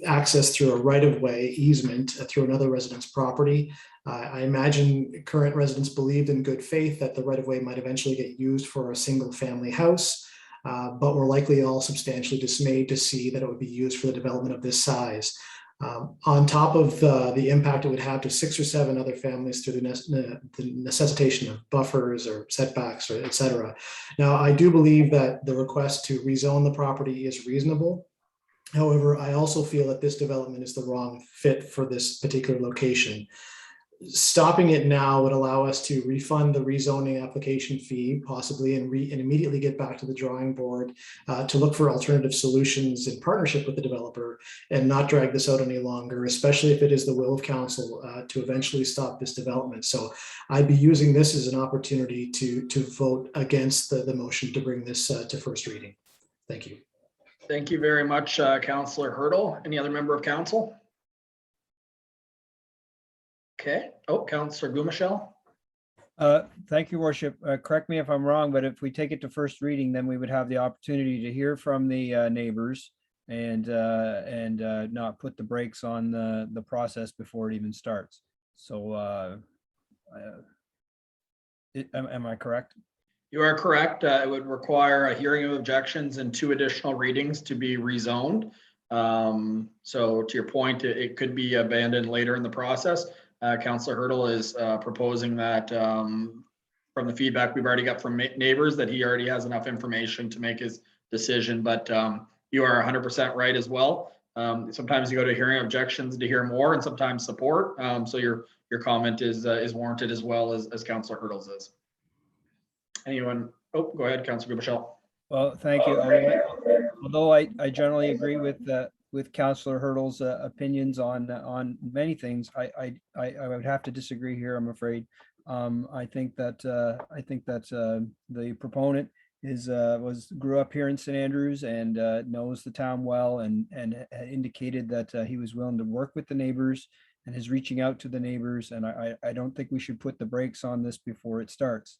access through a right-of-way easement through another resident's property. I imagine current residents believed in good faith that the right-of-way might eventually get used for a single-family house, but were likely all substantially dismayed to see that it would be used for the development of this size. On top of the impact it would have to 6 or 7 other families through the necessitation of buffers or setbacks, or et cetera. Now, I do believe that the request to rezone the property is reasonable. However, I also feel that this development is the wrong fit for this particular location. stopping it now would allow us to refund the rezoning application fee possibly and immediately get back to the drawing board to look for alternative solutions in partnership with the developer and not drag this out any longer, especially if it is the will of council to eventually stop this development. So I'd be using this as an opportunity to vote against the motion to bring this to first reading. Thank you. Thank you very much, Councillor Hurdle. Any other member of council? Okay. Oh, Councillor Gumashell. Thank you, Worship. Correct me if I'm wrong, but if we take it to first reading, then we would have the opportunity to hear from the neighbors and not put the brakes on the process before it even starts. So am I correct? You are correct. It would require a hearing of objections and 2 additional readings to be rezoned. So to your point, it could be abandoned later in the process. Councillor Hurdle is proposing that from the feedback we've already got from neighbors that he already has enough information to make his decision, but you are 100% right as well. Sometimes you go to hearing objections to hear more and sometimes support. So your comment is warranted as well as Councillor Hurdle's is. Anyone? Oh, go ahead, Councillor Gubashell. Well, thank you. Although I generally agree with Councillor Hurdle's opinions on many things, I would have to disagree here, I'm afraid. I think that the proponent grew up here in St. Andrews and knows the town well and indicated that he was willing to work with the neighbors and is reaching out to the neighbors. And I don't think we should put the brakes on this before it starts.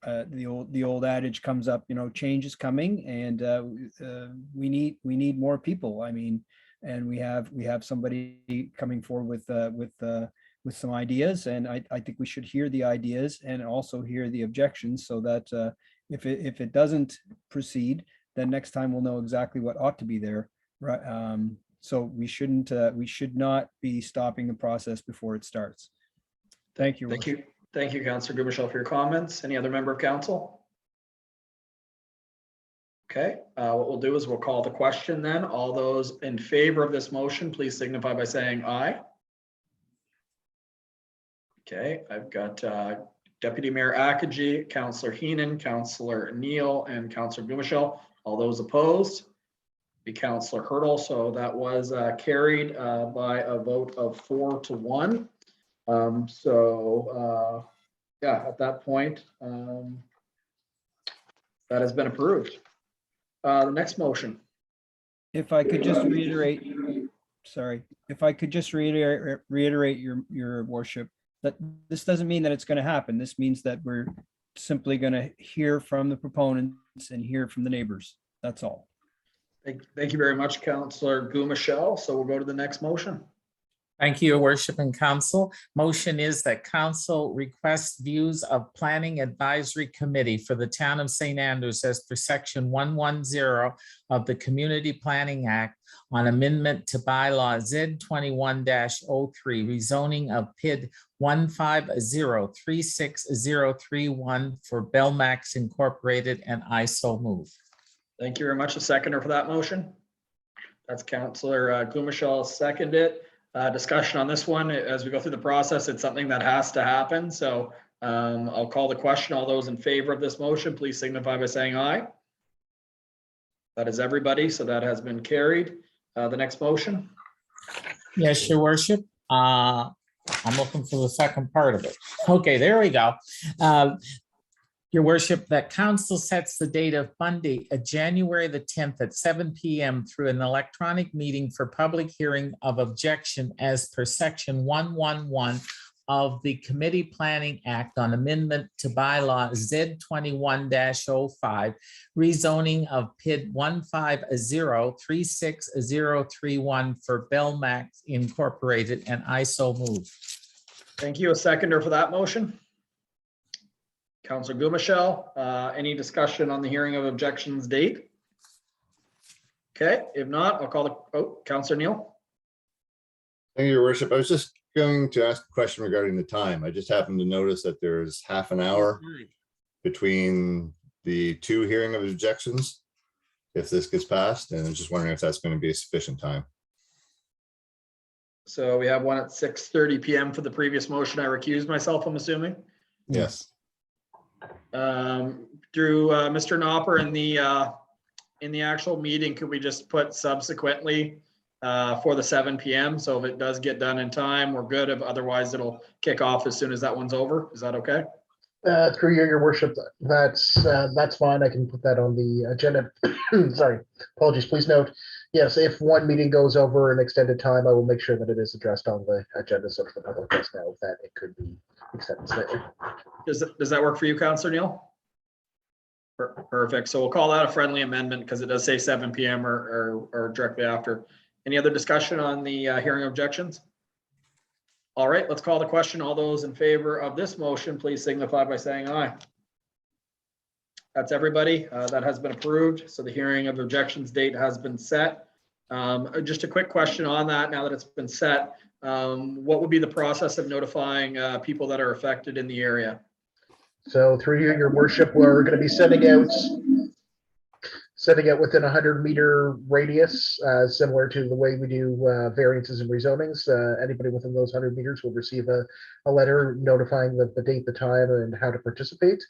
The old adage comes up, change is coming, and we need more people. I mean, and we have somebody coming forward with some ideas, and I think we should hear the ideas and also hear the objections, so that if it doesn't proceed, then next time we'll know exactly what ought to be there, right? So we should not be stopping the process before it starts. Thank you. Thank you. Thank you, Councillor Gubashell, for your comments. Any other member of council? Okay, what we'll do is we'll call the question then. All those in favor of this motion, please signify by saying aye. Okay, I've got Deputy Mayor Acadji, Councillor Heenan, Councillor Neal, and Councillor Gumashell. All those opposed? Be Councillor Hurdle. So that was carried by a vote of 4-1. Yeah, at that point, that has been approved. The next motion. If I could just reiterate, reiterate your worship, that this doesn't mean that it's going to happen. This means that we're simply going to hear from the proponents and hear from the neighbors. That's all. Thank you very much, Councillor Gumashell. So we'll go to the next motion. Thank you, Your Worship and Council. Motion is that Council requests views of Planning Advisory Committee for the Town of St. Andrews as per Section 110 of the Community Planning Act on amendment to Bylaw Z21-03, rezoning of PID 150-36031 for Belmax Incorporated, and I so move. Thank you very much. A seconder for that motion. That's Councillor Gumashell seconded. Discussion on this one as we go through the process. It's something that has to happen. So I'll call the question. All those in favor of this motion, please signify by saying aye. That is everybody. So that has been carried. The next motion. Yes, Your Worship. I'm looking for the second part of it. Okay, there we go. Your Worship, that Council sets the date of Monday, January the 10th at 7 p.m. through an electronic meeting for public hearing of objection as per Section 111 of the Committee Planning Act on amendment to Bylaw Z21-05, rezoning of PID 150-36031 for Belmax Incorporated, and I so move. Thank you. A seconder for that motion. Councillor Gumashell, any discussion on the hearing of objections date? Okay, if not, I'll call the, Councillor Neal. Thank you, Your Worship. I was just going to ask a question regarding the time. I just happened to notice that there's half an hour between the 2 hearing of objections if this gets passed, and I'm just wondering if that's going to be a sufficient time. So we have one at 6:30 PM for the previous motion. I recused myself, I'm assuming. Yes. Through Mr. Knopper in the actual meeting, could we just put subsequently for the 7 PM? So if it does get done in time, we're good. If otherwise, it'll kick off as soon as that one's over. Is that okay? Through your worship, that's fine. I can put that on the agenda. Sorry, apologies. Please note, yes, if one meeting goes over an extended time, I will make sure that it is addressed on the agenda so the public does know that it could be extended slightly. Does that work for you, Councillor Neal? Perfect. So we'll call that a friendly amendment because it does say 7 PM or directly after. Any other discussion on the hearing objections? All right, let's call the question. All those in favor of this motion, please signify by saying aye. That's everybody. That has been approved. So the hearing of objections date has been set. Just a quick question on that. Now that it's been set, what would be the process of notifying people that are affected in the area? So through your worship, we're going to be sending out within a 100-meter radius, similar to the way we do variances and rezonings. Anybody within those 100 meters will receive a letter notifying the date, the time, and how to participate.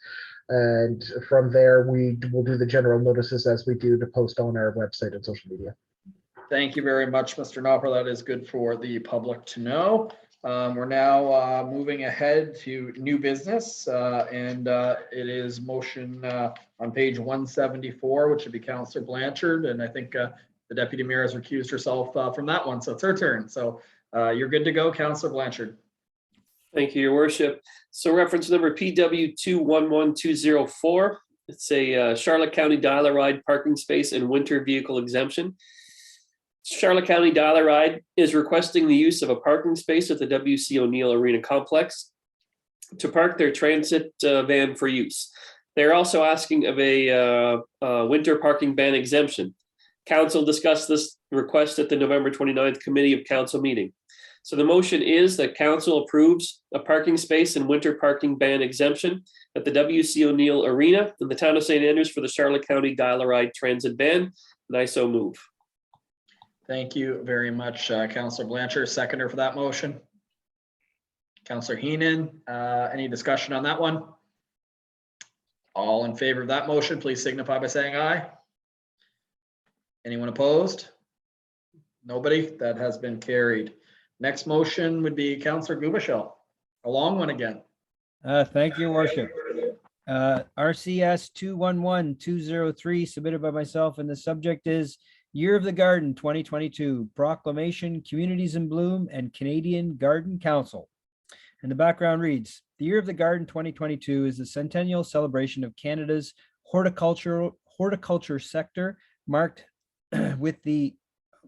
And from there, we will do the general notices as we do to post on our website and social media. Thank you very much, Mr. Knopper. That is good for the public to know. We're now moving ahead to new business, and it is motion on page 174, which would be Councillor Blanchard, and I think the Deputy Mayor has recused herself from that one, so it's her turn. So you're good to go, Councillor Blanchard. Thank you, Your Worship. So reference number PW 211204. It's a Charlotte County Dial-A-Ride parking space and winter vehicle exemption. Charlotte County Dial-A-Ride is requesting the use of a parking space at the W.C. O'Neill Arena Complex to park their transit van for use. They're also asking of a winter parking ban exemption. Council discussed this request at the November 29th Committee of Council meeting. So the motion is that Council approves a parking space and winter parking ban exemption at the W.C. O'Neill Arena in the town of St. Andrews for the Charlotte County Dial-A-Ride transit van, and I so move. Thank you very much, Councillor Blanchard. Seconder for that motion. Councillor Heenan, any discussion on that one? All in favor of that motion, please signify by saying aye. Anyone opposed? Nobody? That has been carried. Next motion would be Councillor Gubashel. A long one again. Thank you, Your Worship. RCS 211203 submitted by myself, and the subject is Year of the Garden 2022, Proclamation, Communities in Bloom, and Canadian Garden Council. And the background reads, the Year of the Garden 2022 is the centennial celebration of Canada's horticulture sector, marked with the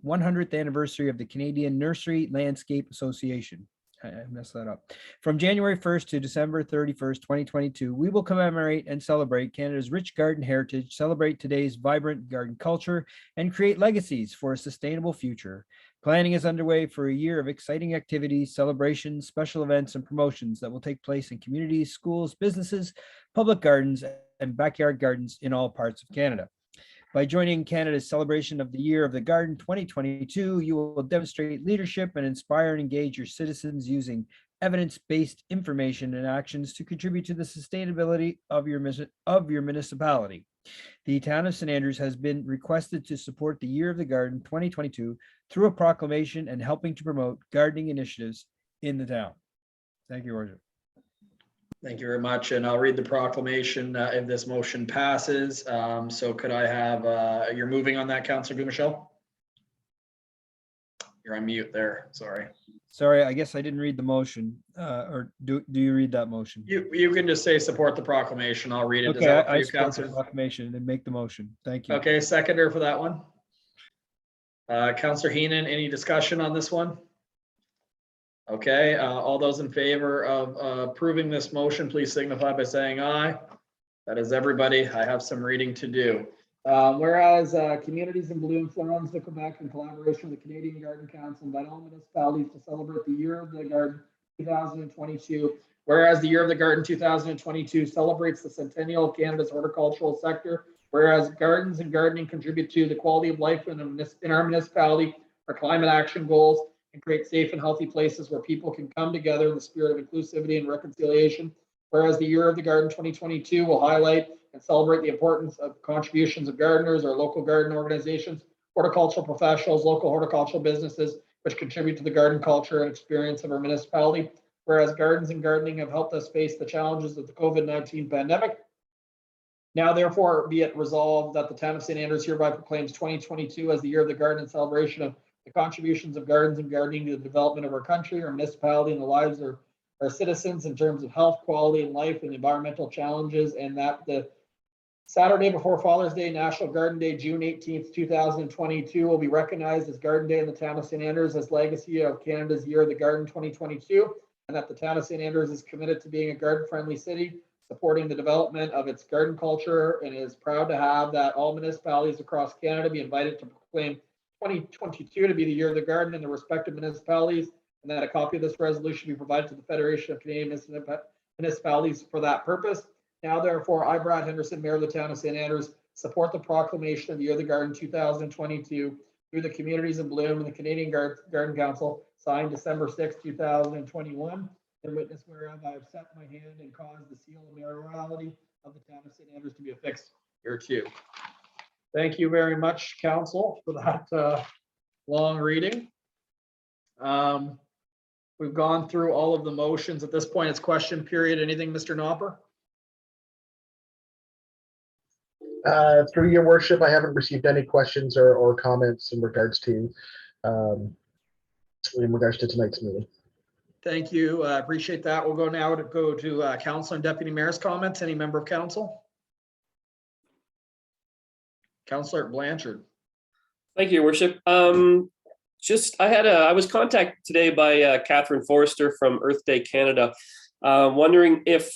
100th anniversary of the Canadian Nursery Landscape Association. I messed that up. From January 1st to December 31st, 2022, we will commemorate and celebrate Canada's rich garden heritage, celebrate today's vibrant garden culture, and create legacies for a sustainable future. Planning is underway for a year of exciting activities, celebrations, special events, and promotions that will take place in communities, schools, businesses, public gardens, and backyard gardens in all parts of Canada. By joining Canada's celebration of the Year of the Garden 2022, you will demonstrate leadership and inspire and engage your citizens using evidence-based information and actions to contribute to the sustainability of your municipality. The town of St. Andrews has been requested to support the Year of the Garden 2022 through a proclamation and helping to promote gardening initiatives in the town. Thank you, Roger. Thank you very much. And I'll read the proclamation if this motion passes. So could I have, you're moving on that, Councillor Gumashel? You're on mute there. Sorry. Sorry, I guess I didn't read the motion. Or do you read that motion? You can just say support the proclamation. I'll read it. Does Okay, that work for I you, support the Councillor? proclamation and make the motion. Thank you. Okay, seconder for that one. Councillor Heenan, any discussion on this one? Okay, all those in favor of approving this motion, please signify by saying aye. That is everybody. I have some reading to do. Whereas Communities in Bloom, Brunswick, Quebec, in collaboration with the Canadian Garden Council, invite all municipalities to celebrate the Year of the Garden 2022. Whereas the Year of the Garden 2022 celebrates the centennial of Canada's horticultural sector. Whereas gardens and gardening contribute to the quality of life in our municipality, our climate action goals, and create safe and healthy places where people can come together in the spirit of inclusivity and reconciliation. Whereas the Year of the Garden 2022 will highlight and celebrate the importance of contributions of gardeners, our local garden organizations, horticultural professionals, local horticultural businesses, which contribute to the garden culture and experience of our municipality. Whereas gardens and gardening have helped us face the challenges of the COVID-19 pandemic. Now, therefore, be it resolved that the town of St. Andrews hereby proclaims 2022 as the Year of the Garden in celebration of the contributions of gardens and gardening to the development of our country, our municipality, and the lives of our citizens in terms of health, quality, and life, and environmental challenges, and that the Saturday before Father's Day, National Garden Day, June 18th, 2022, will be recognized as Garden Day in the town of St. Andrews as legacy of Canada's Year of the Garden 2022, and that the town of St. Andrews is committed to being a garden-friendly city, supporting the development of its garden culture, and is proud to have that all municipalities across Canada be invited to proclaim 2022 to be the Year of the Garden in their respective municipalities, and that a copy of this resolution be provided to the Federation of Canadian Municipalities for that purpose. Now, therefore, I, Brad Henderson, Mayor of the town of St. Andrews, support the proclamation of the Year of the Garden 2022 through the Communities in Bloom and the Canadian Garden Council, signed December 6, 2021. And witness whereof I have set my hand and caused the seal of mayoralty of the town of St. Andrews to be affixed hereto. Thank you very much, council, for that long reading. We've gone through all of the motions. At this point, it's question period. Anything, Mr. Nopper? Through your worship, I haven't received any questions or comments in regards to tonight's meeting. Thank you. I appreciate that. We'll go now to council and deputy mayor's comments. Any member of council? Councillor Blanchard. Thank you, Your Worship. I was contacted today by Catherine Forrester from Earth Day Canada, wondering if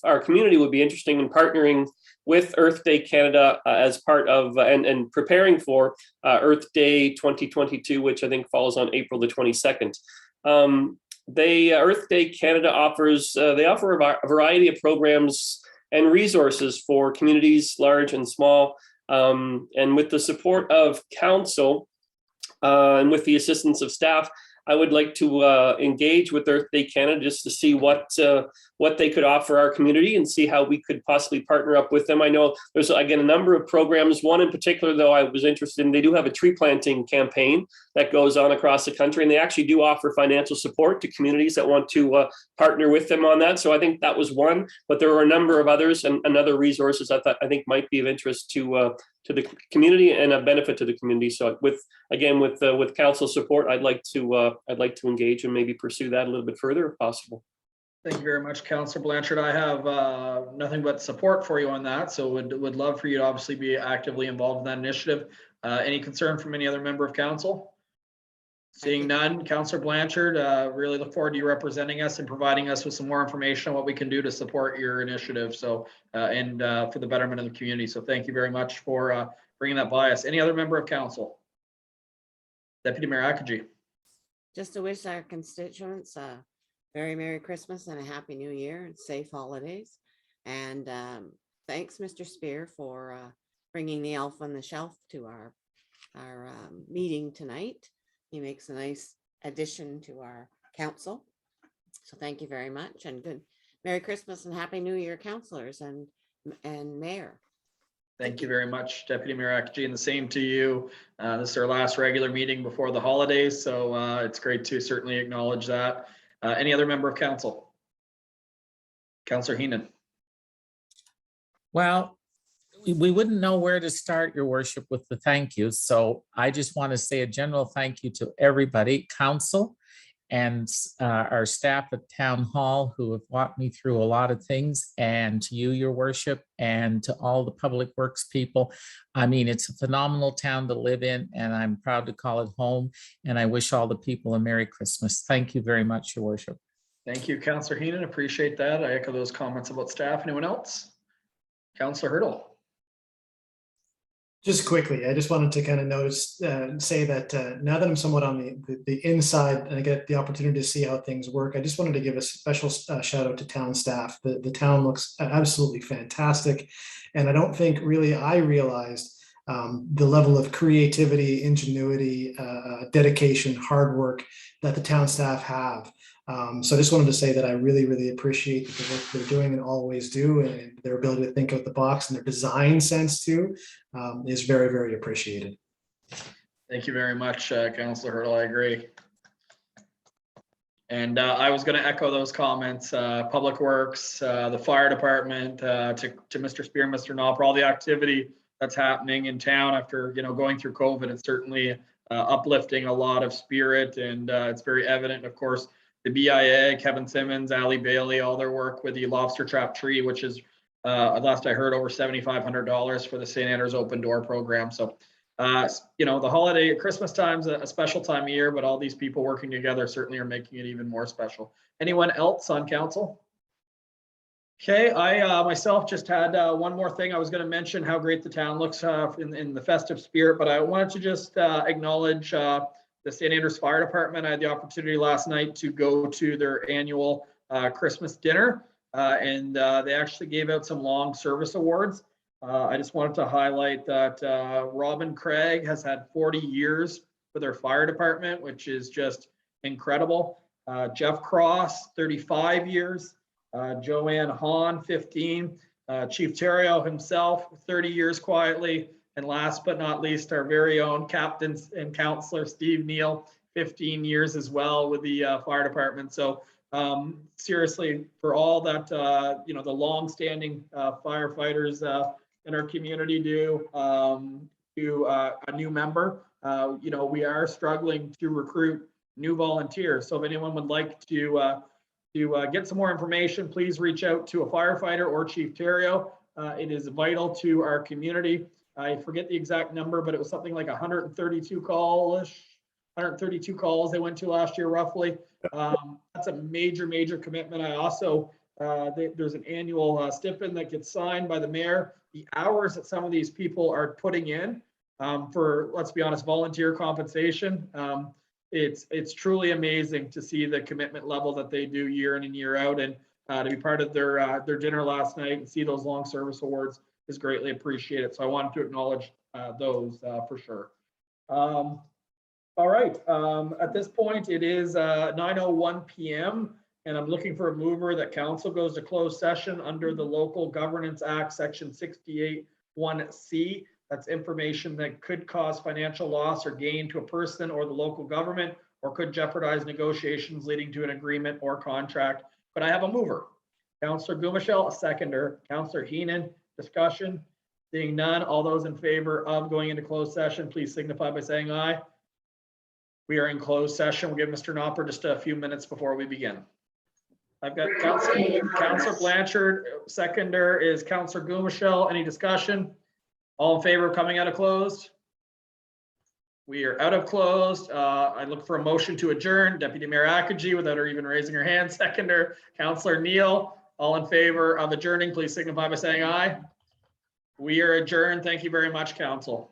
our community would be interested in partnering with Earth Day Canada as part of and preparing for Earth Day 2022, which I think falls on April the 22nd. Earth Day Canada offer a variety of programs and resources for communities large and small, and with the support of council and with the assistance of staff, I would like to engage with Earth Day Canada just to see what they could offer our community and see how we could possibly partner up with them. I know there's, again, a number of programs. One in particular, though, I was interested in. They do have a tree planting campaign that goes on across the country, and they actually do offer financial support to communities that want to partner with them on that. So I think that was one, but there were a number of others and other resources I think might be of interest to the community and a benefit to the community. So with council support, I'd like to engage and maybe pursue that a little bit further if possible. Thank you very much, Councillor Blanchard. I have nothing but support for you on that. So would love for you to obviously be actively involved in that initiative. Any concern from any other member of council? Seeing none, Councillor Blanchard, really look forward to you representing us and providing us with some more information on what we can do to support your initiative. So and for the betterment of the community. So thank you very much for bringing that by us. Any other member of council? Deputy Mayor Ackergy. Just to wish our constituents a very Merry Christmas and a Happy New Year and safe holidays. And thanks, Mr. Spear, for bringing the elf on the shelf to our meeting tonight. He makes a nice addition to our council. So thank you very much, and good Merry Christmas and Happy New Year, councillors and Mayor. Thank you very much, Deputy Mayor Ackergy, and the same to you. This is our last regular meeting before the holidays, so it's great to certainly acknowledge that. Any other member of council? Councillor Heenan. Well, we wouldn't know where to start, Your Worship, with the thank yous. So I just want to say a general thank you to everybody, council and our staff at Town Hall who have walked me through a lot of things, and to you, Your Worship, and to all the public works people. I mean, it's a phenomenal town to live in, and I'm proud to call it home. And I wish all the people a Merry Christmas. Thank you very much, Your Worship. Thank you, Councillor Heenan. Appreciate that. I echo those comments about staff. Anyone else? Councillor Hurdle. Just quickly, I just wanted to kind of say that now that I'm somewhat on the inside and I get the opportunity to see how things work, I just wanted to give a special shout out to town staff. The town looks absolutely fantastic. And I don't think really I realized the level of creativity, ingenuity, dedication, hard work that the town staff have. So I just wanted to say that I really, really appreciate the work they're doing and always do, and their ability to think out the box and their design sense too is very, very appreciated. Thank you very much, Councillor Hurdle. I agree. And I was going to echo those comments. Public Works, the fire department, to Mr. Spear, Mr. Knopper, all the activity that's happening in town after going through COVID. It's certainly uplifting a lot of spirit, and it's very evident. Of course, the BIA, Kevin Simmons, Ali Bailey, all their work with the lobster trap tree, which is last I heard over $7,500 for the St. Andrews Open Door program. So. The holiday, Christmas time's a special time of year, but all these people working together certainly are making it even more special. Anyone else on council? Okay, I myself just had one more thing. I was going to mention how great the town looks in the festive spirit, but I wanted to just acknowledge the St. Andrews Fire Department. I had the opportunity last night to go to their annual Christmas dinner, and they actually gave out some long service awards. I just wanted to highlight that Robin Craig has had 40 years for their fire department, which is just incredible. Jeff Cross, 35 years. Joanne Hahn, 15. Chief Terrio himself, 30 years quietly. And last but not least, our very own Captain and Councillor Steve Neal, 15 years as well with the fire department. So seriously, for all that, the long-standing firefighters in our community do to a new member, we are struggling to recruit new volunteers. So if anyone would like to get some more information, please reach out to a firefighter or Chief Terrio. It is vital to our community. I forget the exact number, but it was something like 132 calls they went to last year, roughly. That's a major commitment. I also, there's an annual stipend that gets signed by the mayor. The hours that some of these people are putting in for, let's be honest, volunteer compensation, it's truly amazing to see the commitment level that they do year in and year out. And to be part of their dinner last night and see those long service awards is greatly appreciated. So I wanted to acknowledge those for sure. All right, at this point, it is 9:01 p.m. and I'm looking for a mover that council goes to closed session under the Local Governance Act, Section 68(1)(c). That's information that could cause financial loss or gain to a person or the local government, or could jeopardize negotiations leading to an agreement or contract. But I have a mover. Councillor Gumashel, a seconder. Councillor Heenan, discussion. Seeing none, all those in favor of going into closed session, please signify by saying aye. We are in closed session. We'll give Mr. Knopper just a few minutes before we begin. I've got Councillor Blanchard, seconder is Councillor Gumashel. Any discussion? All in favor of coming out of closed? We are out of closed. I look for a motion to adjourn. Deputy Mayor Akaji, without her even raising her hand. Seconder, Councillor Neal. All in favor of adjourning, please signify by saying aye. We are adjourned. Thank you very much, council.